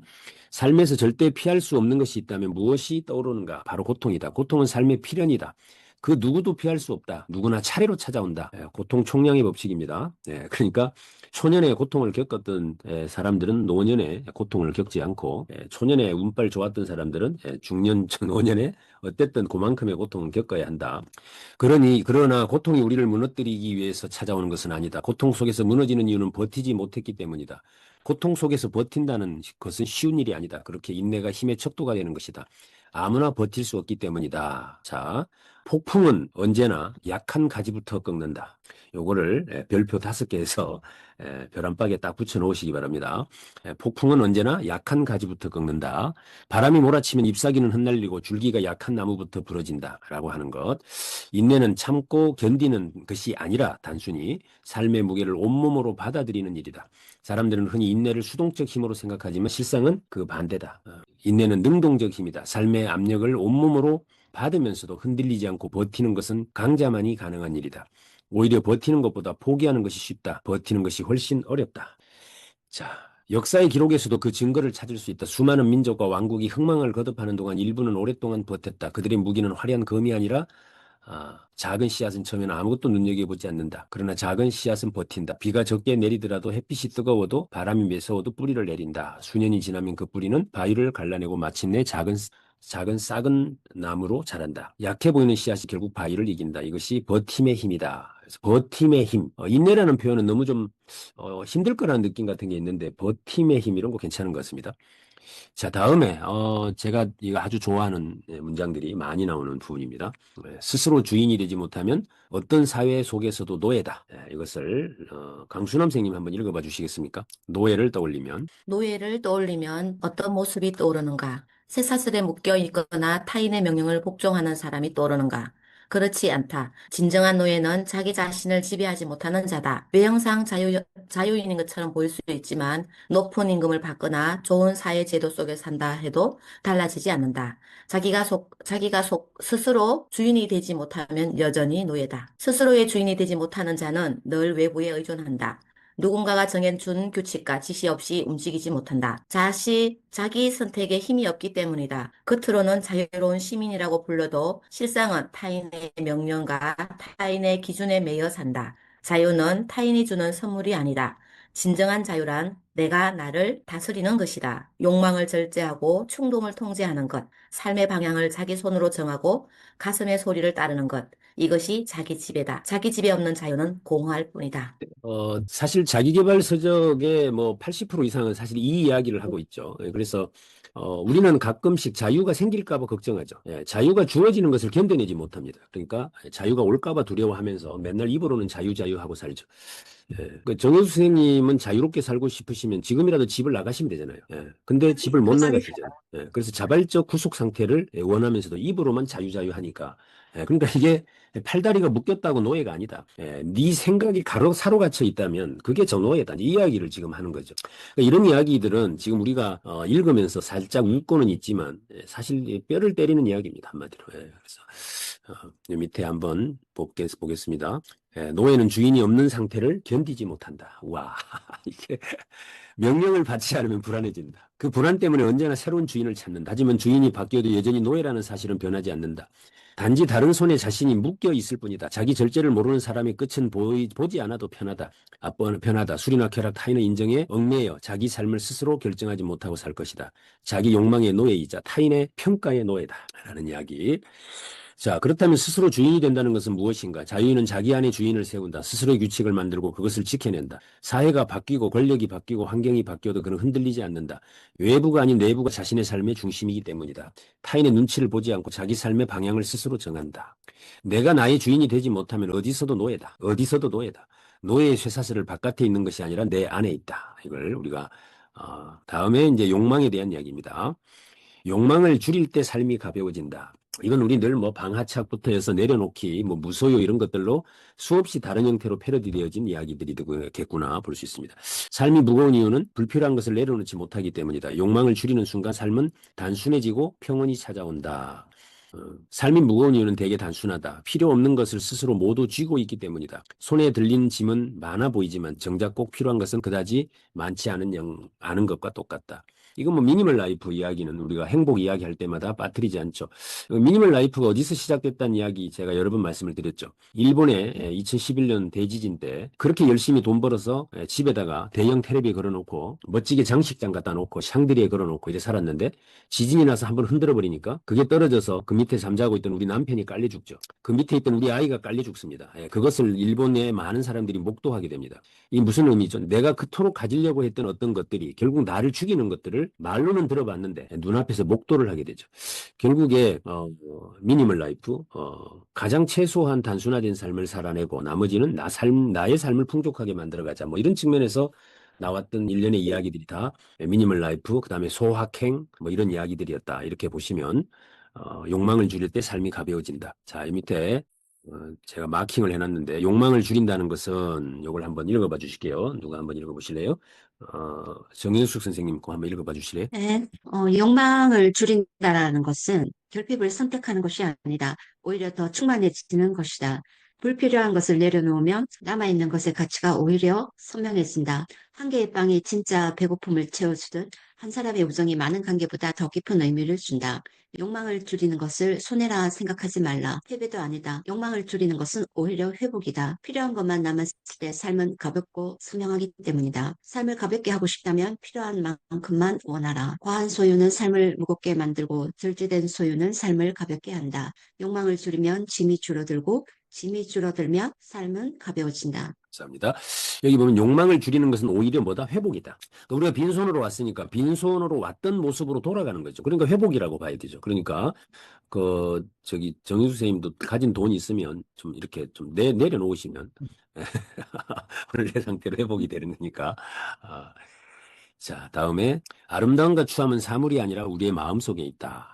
삶에서 절대 피할 수 없는 것이 있다면 무엇이 떠오르는가? 바로 고통이다. 고통은 삶의 필연이다. 그 누구도 피할 수 없다. 누구나 차례로 찾아온다. 고통 총량의 법칙입니다. 그러니까 초년에 고통을 겪었던 사람들은 노년에 고통을 겪지 않고 초년에 운빨 좋았던 사람들은 중년, 노년에 어쨌든 그만큼의 고통을 겪어야 한다. 그러나 고통이 우리를 무너뜨리기 위해서 찾아오는 것은 아니다. 고통 속에서 무너지는 이유는 버티지 못했기 때문이다. 고통 속에서 버틴다는 것은 쉬운 일이 아니다. 그렇게 인내가 힘의 척도가 되는 것이다. 아무나 버틸 수 없기 때문이다. 자, 폭풍은 언제나 약한 가지부터 꺾는다. 요거를 별표 5개에서 별 안박에 딱 붙여 놓으시기 바랍니다. 폭풍은 언제나 약한 가지부터 꺾는다. 바람이 몰아치면 잎사귀는 흩날리고 줄기가 약한 나무부터 부러진다. 라고 하는 것. 인내는 참고 견디는 것이 아니라 단순히 삶의 무게를 온몸으로 받아들이는 일이다. 사람들은 흔히 인내를 수동적 힘으로 생각하지만 실상은 그 반대다. 인내는 능동적 힘이다. 삶의 압력을 온몸으로 받으면서도 흔들리지 않고 버티는 것은 강자만이 가능한 일이다. 오히려 버티는 것보다 포기하는 것이 쉽다. 버티는 것이 훨씬 어렵다. 자, 역사의 기록에서도 그 증거를 찾을 수 있다. 수많은 민족과 왕국이 흥망을 거듭하는 동안 일부는 오랫동안 버텼다. 그들의 무기는 화려한 검이 아니라 작은 씨앗은 처음에는 아무것도 눈여겨보지 않는다. 그러나 작은 씨앗은 버틴다. 비가 적게 내리더라도 햇빛이 뜨거워도 바람이 매서워도 뿌리를 내린다. 수년이 지나면 그 뿌리는 바위를 갈라내고 마침내 작은 싹은 나무로 자란다. 약해 보이는 씨앗이 결국 바위를 이긴다. 이것이 버팀의 힘이다. 그래서 버팀의 힘. 인내라는 표현은 너무 좀 힘들 거라는 느낌 같은 게 있는데 버팀의 힘 이런 거 괜찮은 것 같습니다. 자, 다음에 제가 이거 아주 좋아하는 문장들이 많이 나오는 부분입니다. 스스로 주인이 되지 못하면 어떤 사회 속에서도 노예다. 이것을 강수남 선생님 한번 읽어봐 주시겠습니까? 노예를 떠올리면 노예를 떠올리면 어떤 모습이 떠오르는가? 쇠사슬에 묶여 있거나 타인의 명령을 복종하는 사람이 떠오르는가? 그렇지 않다. 진정한 노예는 자기 자신을 지배하지 못하는 자다. 외형상 자유인인 것처럼 보일 수 있지만 높은 임금을 받거나 좋은 사회 제도 속에 산다 해도 달라지지 않는다. 스스로 주인이 되지 못하면 여전히 노예다. 스스로의 주인이 되지 못하는 자는 늘 외부에 의존한다. 누군가가 정해준 규칙과 지시 없이 움직이지 못한다. 자기 선택에 힘이 없기 때문이다. 겉으로는 자유로운 시민이라고 불러도 실상은 타인의 명령과 타인의 기준에 매여 산다. 자유는 타인이 주는 선물이 아니다. 진정한 자유란 내가 나를 다스리는 것이다. 욕망을 절제하고 충동을 통제하는 것, 삶의 방향을 자기 손으로 정하고 가슴의 소리를 따르는 것. 이것이 자기 지배다. 자기 지배 없는 자유는 공허할 뿐이다. 사실 자기계발 서적의 뭐 80% 이상은 사실 이 이야기를 하고 있죠. 그래서 우리는 가끔씩 자유가 생길까 봐 걱정하죠. 자유가 주어지는 것을 견뎌내지 못합니다. 그러니까 자유가 올까 봐 두려워하면서 맨날 입으로는 자유하고 살죠. 그 정효수 선생님은 자유롭게 살고 싶으시면 지금이라도 집을 나가시면 되잖아요. 근데 집을 못 나가시잖아요. 그래서 자발적 구속 상태를 원하면서도 입으로만 자유 하니까. 그러니까 이게 팔다리가 묶였다고 노예가 아니다. 네 생각이 사로 갇혀 있다면 그게 저 노예다. 이 이야기를 지금 하는 거죠. 그러니까 이런 이야기들은 지금 우리가 읽으면서 살짝 웃고는 있지만 사실 뼈를 때리는 이야기입니다. 한마디로. 그래서 밑에 한번 보겠습니다. 노예는 주인이 없는 상태를 견디지 못한다. 와, 이게 명령을 받지 않으면 불안해진다. 그 불안 때문에 언제나 새로운 주인을 찾는다. 하지만 주인이 바뀌어도 여전히 노예라는 사실은 변하지 않는다. 단지 다른 손에 자신이 묶여 있을 뿐이다. 자기 절제를 모르는 사람의 끝은 보지 않아도 편하다. 편하다. 술이나 쾌락, 타인의 인정에 얽매여 자기 삶을 스스로 결정하지 못하고 살 것이다. 자기 욕망의 노예이자 타인의 평가의 노예다. 라는 이야기. 자, 그렇다면 스스로 주인이 된다는 것은 무엇인가? 자유인은 자기 안에 주인을 세운다. 스스로의 규칙을 만들고 그것을 지켜낸다. 사회가 바뀌고 권력이 바뀌고 환경이 바뀌어도 그는 흔들리지 않는다. 외부가 아닌 내부가 자신의 삶의 중심이기 때문이다. 타인의 눈치를 보지 않고 자기 삶의 방향을 스스로 정한다. 내가 나의 주인이 되지 못하면 어디서도 노예다. 어디서도 노예다. 노예의 쇠사슬을 바깥에 있는 것이 아니라 내 안에 있다. 이걸 우리가 다음에 이제 욕망에 대한 이야기입니다. 욕망을 줄일 때 삶이 가벼워진다. 이건 우리 늘 뭐 방하차부터 해서 내려놓기, 뭐 무소유 이런 것들로 수없이 다른 형태로 패러디되어진 이야기들이 되겠구나 볼 수 있습니다. 삶이 무거운 이유는 불필요한 것을 내려놓지 못하기 때문이다. 욕망을 줄이는 순간 삶은 단순해지고 평온이 찾아온다. 삶이 무거운 이유는 되게 단순하다. 필요 없는 것을 스스로 모두 쥐고 있기 때문이다. 손에 들린 짐은 많아 보이지만 정작 꼭 필요한 것은 그다지 많지 않은 것과 똑같다. 이건 뭐 미니멀 라이프 이야기는 우리가 행복 이야기 할 때마다 빠뜨리지 않죠. 미니멀 라이프가 어디서 시작됐다는 이야기 제가 여러 번 말씀을 드렸죠. 일본의 2011년 대지진 때 그렇게 열심히 돈 벌어서 집에다가 대형 텔레비 걸어놓고 멋지게 장식장 갖다 놓고 샹드리에 걸어놓고 이제 살았는데 지진이 나서 한번 흔들어 버리니까 그게 떨어져서 그 밑에 잠자고 있던 우리 남편이 깔려 죽죠. 그 밑에 있던 우리 아이가 깔려 죽습니다. 그것을 일본의 많은 사람들이 목도하게 됩니다. 이 무슨 의미죠? 내가 그토록 가지려고 했던 어떤 것들이 결국 나를 죽이는 것들을 말로는 들어봤는데 눈앞에서 목도를 하게 되죠. 결국에 미니멀 라이프, 가장 최소한 단순화된 삶을 살아내고 나머지는 나의 삶을 풍족하게 만들어가자. 뭐 이런 측면에서 나왔던 일련의 이야기들이 다 미니멀 라이프, 그 다음에 소확행, 뭐 이런 이야기들이었다. 이렇게 보시면 욕망을 줄일 때 삶이 가벼워진다. 자, 이 밑에 제가 마킹을 해놨는데 욕망을 줄인다는 것은 이걸 한번 읽어봐 주실게요. 누가 한번 읽어보실래요? 정현숙 선생님 거 한번 읽어봐 주실래요? 네, 욕망을 줄인다라는 것은 결핍을 선택하는 것이 아니다. 오히려 더 충만해지는 것이다. 불필요한 것을 내려놓으면 남아있는 것의 가치가 오히려 선명해진다. 한 개의 빵이 진짜 배고픔을 채워주듯 한 사람의 우정이 많은 관계보다 더 깊은 의미를 준다. 욕망을 줄이는 것을 손해라 생각하지 말라. 패배도 아니다. 욕망을 줄이는 것은 오히려 회복이다. 필요한 것만 남았을 때 삶은 가볍고 선명하기 때문이다. 삶을 가볍게 하고 싶다면 필요한 만큼만 원하라. 과한 소유는 삶을 무겁게 만들고 절제된 소유는 삶을 가볍게 한다. 욕망을 줄이면 짐이 줄어들고 짐이 줄어들면 삶은 가벼워진다. 감사합니다. 여기 보면 욕망을 줄이는 것은 오히려 뭐다? 회복이다. 그러니까 우리가 빈손으로 왔으니까 빈손으로 왔던 모습으로 돌아가는 거죠. 그러니까 회복이라고 봐야 되죠. 그러니까 정유수 선생님도 가진 돈이 있으면 좀 이렇게 좀 내려놓으시면 원래 상태로 회복이 되는 거니까. 자, 다음에 아름다움과 추함은 사물이 아니라 우리의 마음속에 있다.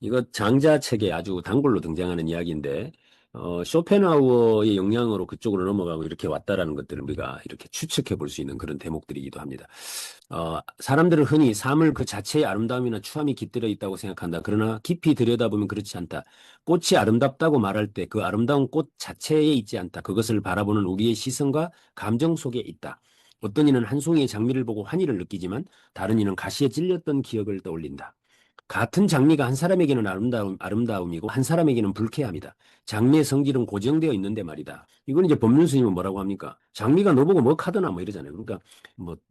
이거 장자 책에 아주 단골로 등장하는 이야기인데 쇼펜하우어의 영향으로 그쪽으로 넘어가고 이렇게 왔다라는 것들을 우리가 이렇게 추측해 볼 수 있는 그런 대목들이기도 합니다. 사람들은 흔히 사물 그 자체의 아름다움이나 추함이 깃들어 있다고 생각한다. 그러나 깊이 들여다보면 그렇지 않다. 꽃이 아름답다고 말할 때 그 아름다운 꽃 자체에 있지 않다. 그것을 바라보는 우리의 시선과 감정 속에 있다. 어떤 이는 한 송이의 장미를 보고 환희를 느끼지만 다른 이는 가시에 찔렸던 기억을 떠올린다. 같은 장미가 한 사람에게는 아름다움이고 한 사람에게는 불쾌함이다. 장미의 성질은 고정되어 있는데 말이다. 이건 이제 법륜 스님은 뭐라고 합니까? 장미가 너보고 뭐 카드나 뭐 이러잖아요. 그러니까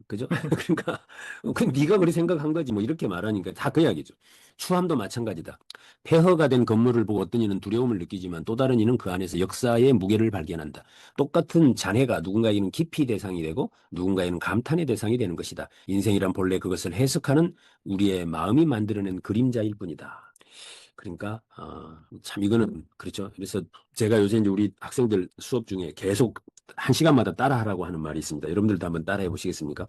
그죠? 그러니까 네가 그렇게 생각한 거지 뭐 이렇게 말하니까 다 그 이야기죠. 추함도 마찬가지다. 폐허가 된 건물을 보고 어떤 이는 두려움을 느끼지만 또 다른 이는 그 안에서 역사의 무게를 발견한다. 똑같은 잔해가 누군가에게는 깊이 대상이 되고 누군가에는 감탄의 대상이 되는 것이다. 인생이란 본래 그것을 해석하는 우리의 마음이 만들어낸 그림자일 뿐이다. 그러니까 참 이거는 그렇죠. 그래서 제가 요새 이제 우리 학생들 수업 중에 계속 1시간마다 따라하라고 하는 말이 있습니다. 여러분들도 한번 따라해 보시겠습니까?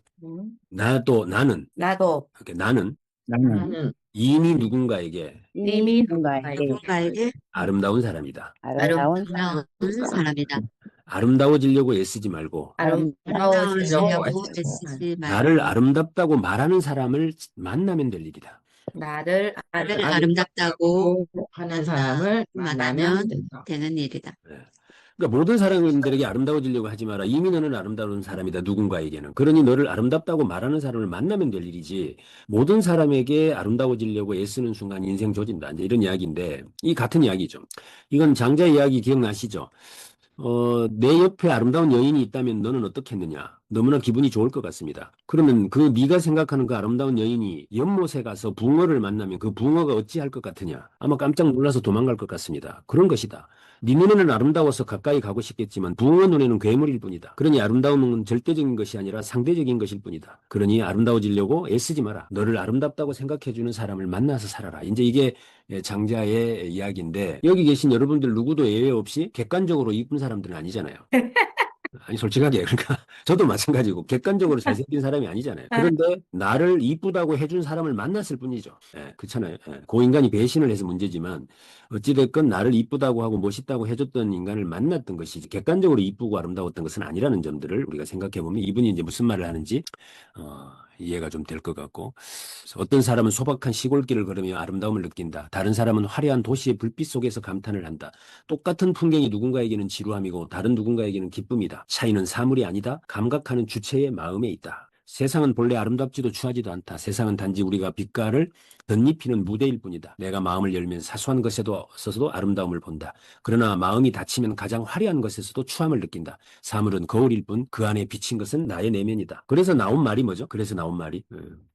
나는 나도 이렇게 나는 나는 이미 누군가에게 이미 누군가에게 아름다운 사람이다. 아름다운 아름다운 사람이다. 아름다워지려고 애쓰지 말고 아름다워지려고 애쓰지 말고 나를 아름답다고 말하는 사람을 만나면 될 일이다. 나를 나를 아름답다고 하는 사람을 만나면 된다. 되는 일이다. 그러니까 모든 사람들에게 아름다워지려고 하지 마라. 이미 너는 아름다운 사람이다. 누군가에게는. 그러니 너를 아름답다고 말하는 사람을 만나면 될 일이지. 모든 사람에게 아름다워지려고 애쓰는 순간 인생 조진다. 이제 이런 이야기인데 이 같은 이야기죠. 이건 장자 이야기 기억나시죠? 내 옆에 아름다운 여인이 있다면 너는 어떻겠느냐? 너무나 기분이 좋을 것 같습니다. 그러면 그 네가 생각하는 그 아름다운 여인이 연못에 가서 붕어를 만나면 그 붕어가 어찌할 것 같으냐? 아마 깜짝 놀라서 도망갈 것 같습니다. 그런 것이다. 네 눈에는 아름다워서 가까이 가고 싶겠지만 붕어 눈에는 괴물일 뿐이다. 그러니 아름다움은 절대적인 것이 아니라 상대적인 것일 뿐이다. 그러니 아름다워지려고 애쓰지 마라. 너를 아름답다고 생각해주는 사람을 만나서 살아라. 이제 이게 장자의 이야기인데 여기 계신 여러분들 누구도 예외 없이 객관적으로 이쁜 사람들은 아니잖아요. 아니 솔직하게 그러니까 저도 마찬가지고 객관적으로 잘생긴 사람이 아니잖아요. 그런데 나를 이쁘다고 해준 사람을 만났을 뿐이죠. 그렇잖아요. 그 인간이 배신을 해서 문제지만 어찌됐건 나를 이쁘다고 하고 멋있다고 해줬던 인간을 만났던 것이지 객관적으로 이쁘고 아름다웠던 것은 아니라는 점들을 우리가 생각해 보면 이분이 이제 무슨 말을 하는지 이해가 좀 될 것 같고 어떤 사람은 소박한 시골길을 걸으며 아름다움을 느낀다. 다른 사람은 화려한 도시의 불빛 속에서 감탄을 한다. 똑같은 풍경이 누군가에게는 지루함이고 다른 누군가에게는 기쁨이다. 차이는 사물이 아니다. 감각하는 주체의 마음에 있다. 세상은 본래 아름답지도 추하지도 않다. 세상은 단지 우리가 빛깔을 덧입히는 무대일 뿐이다. 내가 마음을 열면 사소한 것에도 있어서도 아름다움을 본다. 그러나 마음이 닫히면 가장 화려한 것에서도 추함을 느낀다. 사물은 거울일 뿐 그 안에 비친 것은 나의 내면이다. 그래서 나온 말이 뭐죠? 그래서 나온 말이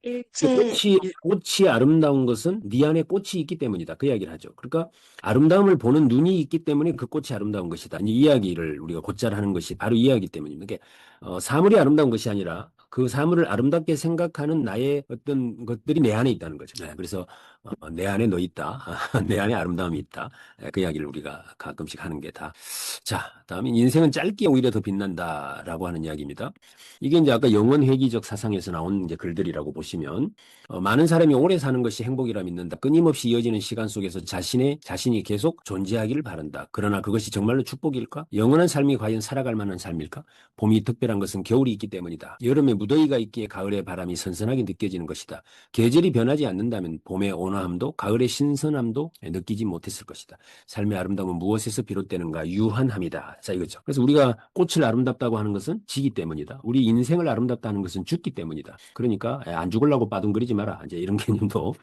일체 꽃이 아름다운 것은 네 안에 꽃이 있기 때문이다. 그 이야기를 하죠. 그러니까 아름다움을 보는 눈이 있기 때문에 그 꽃이 아름다운 것이다. 이 이야기를 우리가 곧잘 하는 것이 바로 이 이야기 때문입니다. 그러니까 사물이 아름다운 것이 아니라 그 사물을 아름답게 생각하는 나의 어떤 것들이 내 안에 있다는 거죠. 그래서 내 안에 너 있다. 내 안에 아름다움이 있다. 그 이야기를 우리가 가끔씩 하는 게 다. 자, 다음에 인생은 짧게 오히려 더 빛난다라고 하는 이야기입니다. 이게 이제 아까 영원 회귀적 사상에서 나온 이제 글들이라고 보시면 많은 사람이 오래 사는 것이 행복이라 믿는다. 끊임없이 이어지는 시간 속에서 자신이 계속 존재하기를 바란다. 그러나 그것이 정말로 축복일까? 영원한 삶이 과연 살아갈 만한 삶일까? 봄이 특별한 것은 겨울이 있기 때문이다. 여름에 무더위가 있기에 가을의 바람이 선선하게 느껴지는 것이다. 계절이 변하지 않는다면 봄의 온화함도 가을의 신선함도 느끼지 못했을 것이다. 삶의 아름다움은 무엇에서 비롯되는가? 유한함이다. 자, 이거죠. 그래서 우리가 꽃을 아름답다고 하는 것은 지기 때문이다. 우리 인생을 아름답다 하는 것은 죽기 때문이다. 그러니까 안 죽으려고 빠둥거리지 마라. 이제 이런 개념도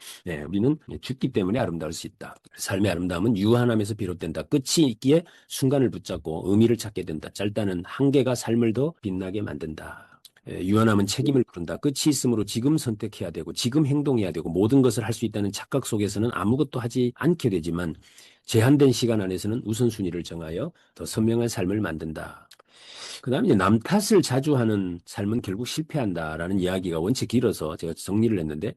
우리는 죽기 때문에 아름다울 수 있다. 삶의 아름다움은 유한함에서 비롯된다. 끝이 있기에 순간을 붙잡고 의미를 찾게 된다. 짧다는 한계가 삶을 더 빛나게 만든다. 유한함은 책임을 부른다. 끝이 있으므로 지금 선택해야 되고 지금 행동해야 되고 모든 것을 할 수 있다는 착각 속에서는 아무것도 하지 않게 되지만 제한된 시간 안에서는 우선순위를 정하여 더 선명한 삶을 만든다. 그 다음에 이제 남 탓을 자주 하는 삶은 결국 실패한다라는 이야기가 원체 길어서 제가 정리를 했는데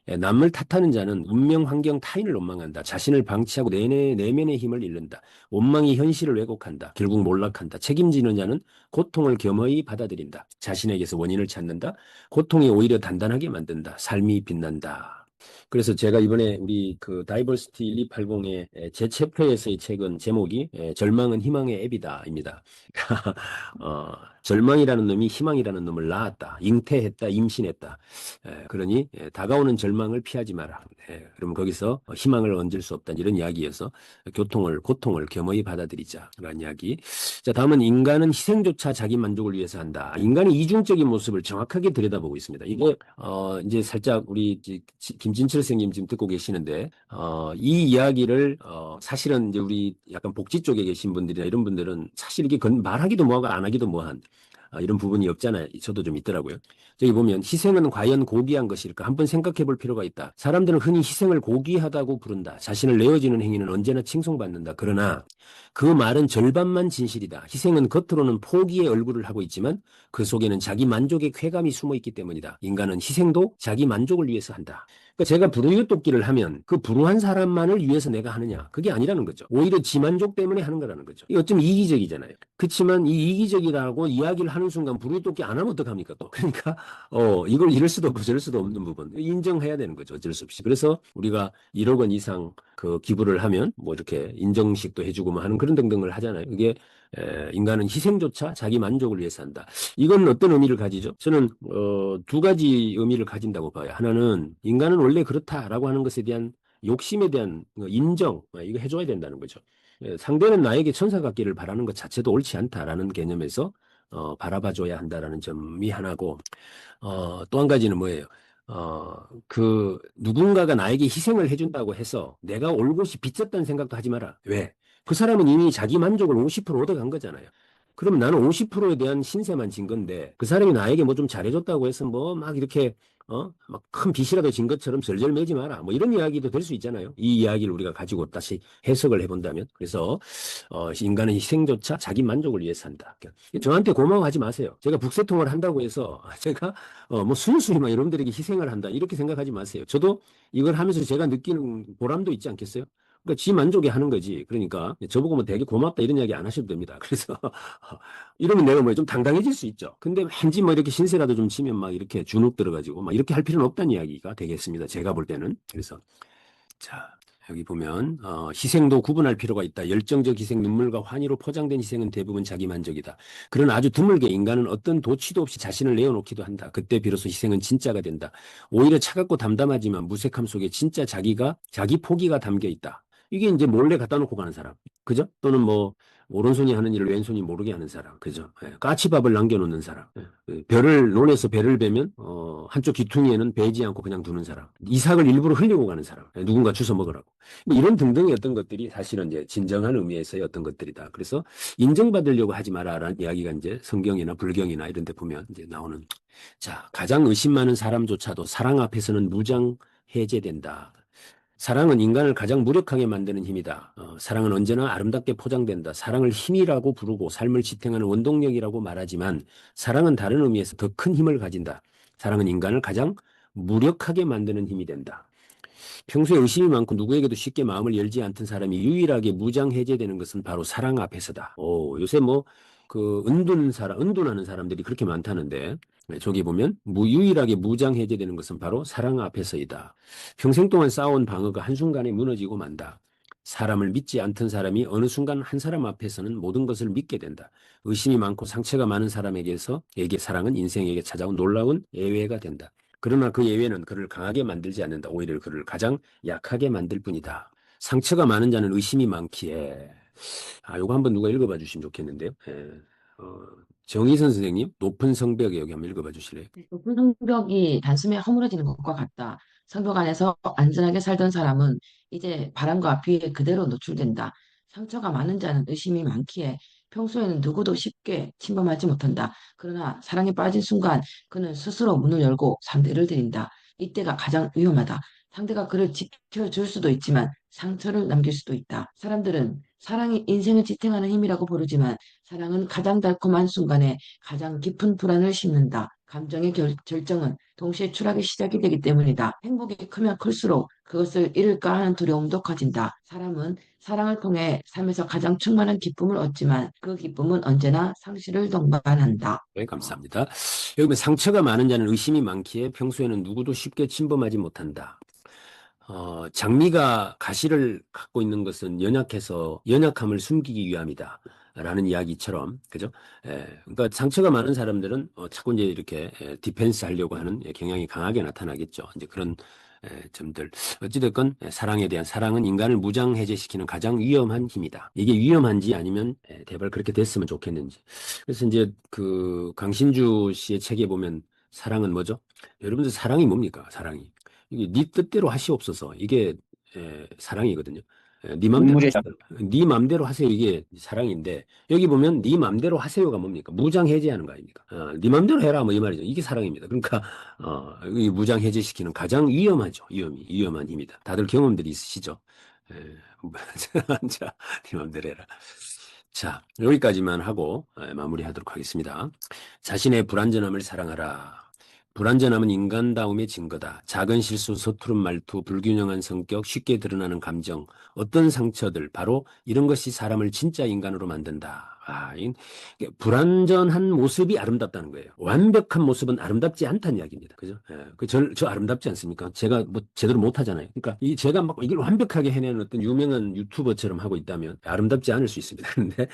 남을 탓하는 자는 운명, 환경, 타인을 원망한다. 자신을 방치하고 내면의 힘을 잃는다. 원망이 현실을 왜곡한다. 결국 몰락한다. 책임지는 자는 고통을 겸허히 받아들인다. 자신에게서 원인을 찾는다. 고통이 오히려 단단하게 만든다. 삶이 빛난다. 그래서 제가 이번에 우리 그 다이버시티 1280의 제 챕터에서의 책은 제목이 절망은 희망의 앱이다입니다. 절망이라는 놈이 희망이라는 놈을 낳았다. 잉태했다. 임신했다. 그러니 다가오는 절망을 피하지 마라. 그러면 거기서 희망을 얹을 수 없다. 이런 이야기여서 고통을 겸허히 받아들이자라는 이야기. 자, 다음은 인간은 희생조차 자기 만족을 위해서 한다. 인간의 이중적인 모습을 정확하게 들여다보고 있습니다. 이게 이제 살짝 우리 김진철 선생님 지금 듣고 계시는데 이 이야기를 사실은 이제 우리 약간 복지 쪽에 계신 분들이나 이런 분들은 사실 이게 말하기도 뭐하고 안 하기도 뭐한 이런 부분이 없잖아요. 저도 좀 있더라고요. 저기 보면 희생은 과연 고귀한 것일까? 한번 생각해 볼 필요가 있다. 사람들은 흔히 희생을 고귀하다고 부른다. 자신을 내어주는 행위는 언제나 칭송받는다. 그러나 그 말은 절반만 진실이다. 희생은 겉으로는 포기의 얼굴을 하고 있지만 그 속에는 자기 만족의 쾌감이 숨어 있기 때문이다. 인간은 희생도 자기 만족을 위해서 한다. 그러니까 제가 불우이웃 돕기를 하면 그 불우한 사람만을 위해서 내가 하느냐? 그게 아니라는 거죠. 오히려 지만족 때문에 하는 거라는 거죠. 이게 어쩌면 이기적이잖아요. 그렇지만 이 이기적이라고 이야기를 하는 순간 불우이웃 돕기 안 하면 어떡합니까 또? 그러니까 이걸 이럴 수도 없고 저럴 수도 없는 부분 인정해야 되는 거죠. 어쩔 수 없이. 그래서 우리가 1억 원 이상 그 기부를 하면 뭐 이렇게 인정식도 해주고 뭐 하는 그런 등등을 하잖아요. 이게 인간은 희생조차 자기 만족을 위해서 한다. 이건 어떤 의미를 가지죠? 저는 두 가지 의미를 가진다고 봐요. 하나는 인간은 원래 그렇다라고 하는 것에 대한 욕심에 대한 인정, 이거 해줘야 된다는 거죠. 상대는 나에게 천사 같기를 바라는 것 자체도 옳지 않다라는 개념에서 바라봐줘야 한다라는 점이 하나고, 또 한 가지는 뭐예요? 누군가가 나에게 희생을 해준다고 해서 내가 올곧이 빚졌다는 생각도 하지 마라. 왜? 그 사람은 이미 자기 만족을 50% 얻어간 거잖아요. 그럼 나는 50%에 대한 신세만 진 건데, 그 사람이 나에게 뭐 좀 잘해줬다고 해서 뭐 막 이렇게, 막 큰 빚이라도 진 것처럼 절절 매지 마라. 뭐 이런 이야기도 될 수 있잖아요. 이 이야기를 우리가 가지고 다시 해석을 해본다면. 그래서, 인간은 희생조차 자기 만족을 위해서 한다. 저한테 고마워하지 마세요. 제가 북새통을 한다고 해서 제가, 뭐 순수히 막 여러분들에게 희생을 한다. 이렇게 생각하지 마세요. 저도 이걸 하면서 제가 느끼는 보람도 있지 않겠어요? 그러니까 지 만족에 하는 거지. 그러니까 저보고 뭐 되게 고맙다 이런 이야기 안 하셔도 됩니다. 그래서 이러면 내가 뭐 좀 당당해질 수 있죠. 근데 왠지 뭐 이렇게 신세라도 좀 치면 막 이렇게 주눅 들어가지고 막 이렇게 할 필요는 없다는 이야기가 되겠습니다. 제가 볼 때는. 그래서 자, 여기 보면 희생도 구분할 필요가 있다. 열정적 희생, 눈물과 환희로 포장된 희생은 대부분 자기 만족이다. 그러나 아주 드물게 인간은 어떤 도취도 없이 자신을 내어놓기도 한다. 그때 비로소 희생은 진짜가 된다. 오히려 차갑고 담담하지만 무색함 속에 진짜 자기 포기가 담겨 있다. 이게 이제 몰래 갖다 놓고 가는 사람. 그죠? 또는 뭐 오른손이 하는 일을 왼손이 모르게 하는 사람. 그죠? 까치밥을 남겨놓는 사람. 논에서 배를 베면 한쪽 귀퉁이에는 베지 않고 그냥 두는 사람. 이삭을 일부러 흘리고 가는 사람. 누군가 주워 먹으라고. 뭐 이런 등등의 어떤 것들이 사실은 이제 진정한 의미에서의 어떤 것들이다. 그래서 인정받으려고 하지 마라라는 이야기가 이제 성경이나 불경이나 이런 데 보면 이제 나오는. 자, 가장 의심 많은 사람조차도 사랑 앞에서는 무장 해제된다. 사랑은 인간을 가장 무력하게 만드는 힘이다. 사랑은 언제나 아름답게 포장된다. 사랑을 힘이라고 부르고 삶을 지탱하는 원동력이라고 말하지만 사랑은 다른 의미에서 더 큰 힘을 가진다. 사랑은 인간을 가장 무력하게 만드는 힘이 된다. 평소에 의심이 많고 누구에게도 쉽게 마음을 열지 않던 사람이 유일하게 무장 해제되는 것은 바로 사랑 앞에서다. 요새 뭐 은둔하는 사람들이 그렇게 많다는데 저기 보면 유일하게 무장 해제되는 것은 바로 사랑 앞에서이다. 평생 동안 쌓아온 방어가 한순간에 무너지고 만다. 사람을 믿지 않던 사람이 어느 순간 한 사람 앞에서는 모든 것을 믿게 된다. 의심이 많고 상처가 많은 사람에게 사랑은 인생에게 찾아온 놀라운 예외가 된다. 그러나 그 예외는 그를 강하게 만들지 않는다. 오히려 그를 가장 약하게 만들 뿐이다. 상처가 많은 자는 의심이 많기에 요거 한번 누가 읽어봐 주시면 좋겠는데요. 정희선 선생님, 높은 성벽에 여기 한번 읽어봐 주실래요? 높은 성벽이 단숨에 허물어지는 것과 같다. 성벽 안에서 안전하게 살던 사람은 이제 바람과 비에 그대로 노출된다. 상처가 많은 자는 의심이 많기에 평소에는 누구도 쉽게 침범하지 못한다. 그러나 사랑에 빠진 순간 그는 스스로 문을 열고 상대를 들인다. 이때가 가장 위험하다. 상대가 그를 지켜줄 수도 있지만 상처를 남길 수도 있다. 사람들은 사랑이 인생을 지탱하는 힘이라고 부르지만 사랑은 가장 달콤한 순간에 가장 깊은 불안을 심는다. 감정의 절정은 동시에 추락의 시작이 되기 때문이다. 행복이 크면 클수록 그것을 잃을까 하는 두려움도 커진다. 사람은 사랑을 통해 삶에서 가장 충만한 기쁨을 얻지만 그 기쁨은 언제나 상실을 동반한다. 네, 감사합니다. 여기 보면 상처가 많은 자는 의심이 많기에 평소에는 누구도 쉽게 침범하지 못한다. 장미가 가시를 갖고 있는 것은 연약해서 연약함을 숨기기 위함이다. 라는 이야기처럼, 그죠? 그러니까 상처가 많은 사람들은 자꾸 이제 이렇게 디펜스 하려고 하는 경향이 강하게 나타나겠죠. 이제 그런 점들. 어찌됐건 사랑은 인간을 무장해제시키는 가장 위험한 힘이다. 이게 위험한지 아니면 제발 그렇게 됐으면 좋겠는지. 그래서 이제 그 강신주 씨의 책에 보면 사랑은 뭐죠? 여러분들 사랑이 뭡니까? 사랑이. 이게 네 뜻대로 하시옵소서. 이게 사랑이거든요. 네 맘대로 인물의 하세요. 네 맘대로 하세요. 이게 사랑인데 여기 보면 네 맘대로 하세요가 뭡니까? 무장 해제하는 거 아닙니까? 네 맘대로 해라 뭐 이 말이죠. 이게 사랑입니다. 그러니까 이 무장 해제시키는 가장 위험하죠. 위험한 힘이다. 다들 경험들이 있으시죠? 예, 자, 네 맘대로 해라. 자, 여기까지만 하고 마무리하도록 하겠습니다. 자신의 불완전함을 사랑하라. 불완전함은 인간다움의 증거다. 작은 실수, 서투른 말투, 불균형한 성격, 쉽게 드러나는 감정, 어떤 상처들, 바로 이런 것이 사람을 진짜 인간으로 만든다. 이게 불완전한 모습이 아름답다는 거예요. 완벽한 모습은 아름답지 않다는 이야기입니다. 그죠? 저 아름답지 않습니까? 제가 뭐 제대로 못하잖아요. 그러니까 제가 막 이걸 완벽하게 해내는 어떤 유명한 유튜버처럼 하고 있다면 아름답지 않을 수 있습니다. 그런데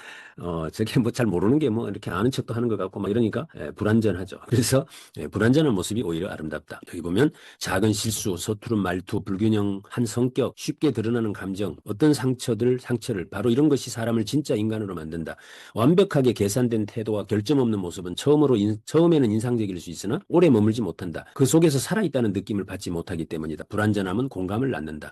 저게 뭐 잘 모르는 게 뭐 이렇게 아는 척도 하는 것 같고 막 이러니까 불완전하죠. 그래서 불완전한 모습이 오히려 아름답다. 여기 보면 작은 실수, 서투른 말투, 불균형한 성격, 쉽게 드러나는 감정, 어떤 상처를 바로 이런 것이 사람을 진짜 인간으로 만든다. 완벽하게 계산된 태도와 결점 없는 모습은 처음에는 인상적일 수 있으나 오래 머물지 못한다. 그 속에서 살아있다는 느낌을 받지 못하기 때문이다. 불완전함은 공감을 낳는다.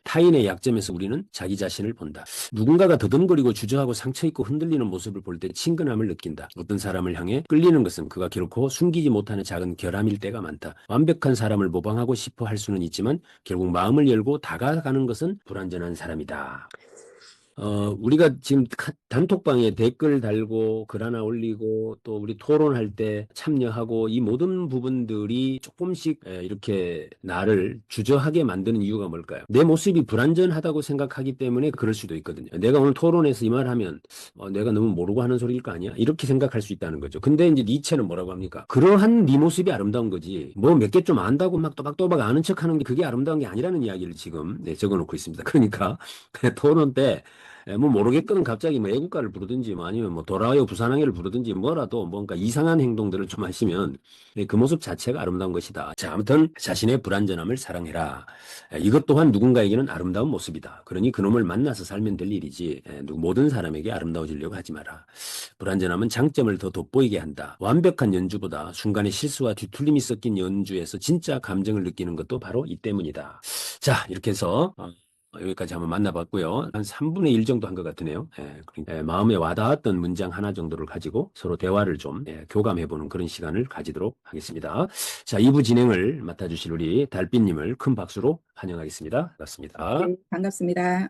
타인의 약점에서 우리는 자기 자신을 본다. 누군가가 더듬거리고 주저하고 상처있고 흔들리는 모습을 볼 때 친근함을 느낀다. 어떤 사람을 향해 끌리는 것은 그가 결코 숨기지 못하는 작은 결함일 때가 많다. 완벽한 사람을 모방하고 싶어 할 수는 있지만 결국 마음을 열고 다가가는 것은 불완전한 사람이다. 우리가 지금 단톡방에 댓글 달고 글 하나 올리고 또 우리 토론할 때 참여하고 이 모든 부분들이 조금씩 이렇게 나를 주저하게 만드는 이유가 뭘까요? 내 모습이 불완전하다고 생각하기 때문에 그럴 수도 있거든요. 내가 오늘 토론에서 이 말 하면 내가 너무 모르고 하는 소리일 거 아니야? 이렇게 생각할 수 있다는 거죠. 근데 이제 니체는 뭐라고 합니까? 그러한 네 모습이 아름다운 거지. 뭐 몇 개 좀 안다고 막 또박또박 아는 척 하는 게 그게 아름다운 게 아니라는 이야기를 지금 적어놓고 있습니다. 그러니까 토론 때 뭐 모르겠거든 갑자기 뭐 애국가를 부르든지 뭐 아니면 뭐 돌아와요 부산항해를 부르든지 뭐라도 뭔가 이상한 행동들을 좀 하시면 그 모습 자체가 아름다운 것이다. 자, 아무튼 자신의 불완전함을 사랑해라. 이것 또한 누군가에게는 아름다운 모습이다. 그러니 그놈을 만나서 살면 될 일이지 모든 사람에게 아름다워지려고 하지 마라. 불완전함은 장점을 더 돋보이게 한다. 완벽한 연주보다 순간의 실수와 뒤틀림이 섞인 연주에서 진짜 감정을 느끼는 것도 바로 이 때문이다. 자, 이렇게 해서 여기까지 한번 만나봤고요. 한 3분의 1 정도 한 것 같으네요. 마음에 와닿았던 문장 하나 정도를 가지고 서로 대화를 좀 교감해보는 그런 시간을 가지도록 하겠습니다. 자, 2부 진행을 맡아주실 우리 달빛님을 큰 박수로 환영하겠습니다. 반갑습니다. 네, 반갑습니다.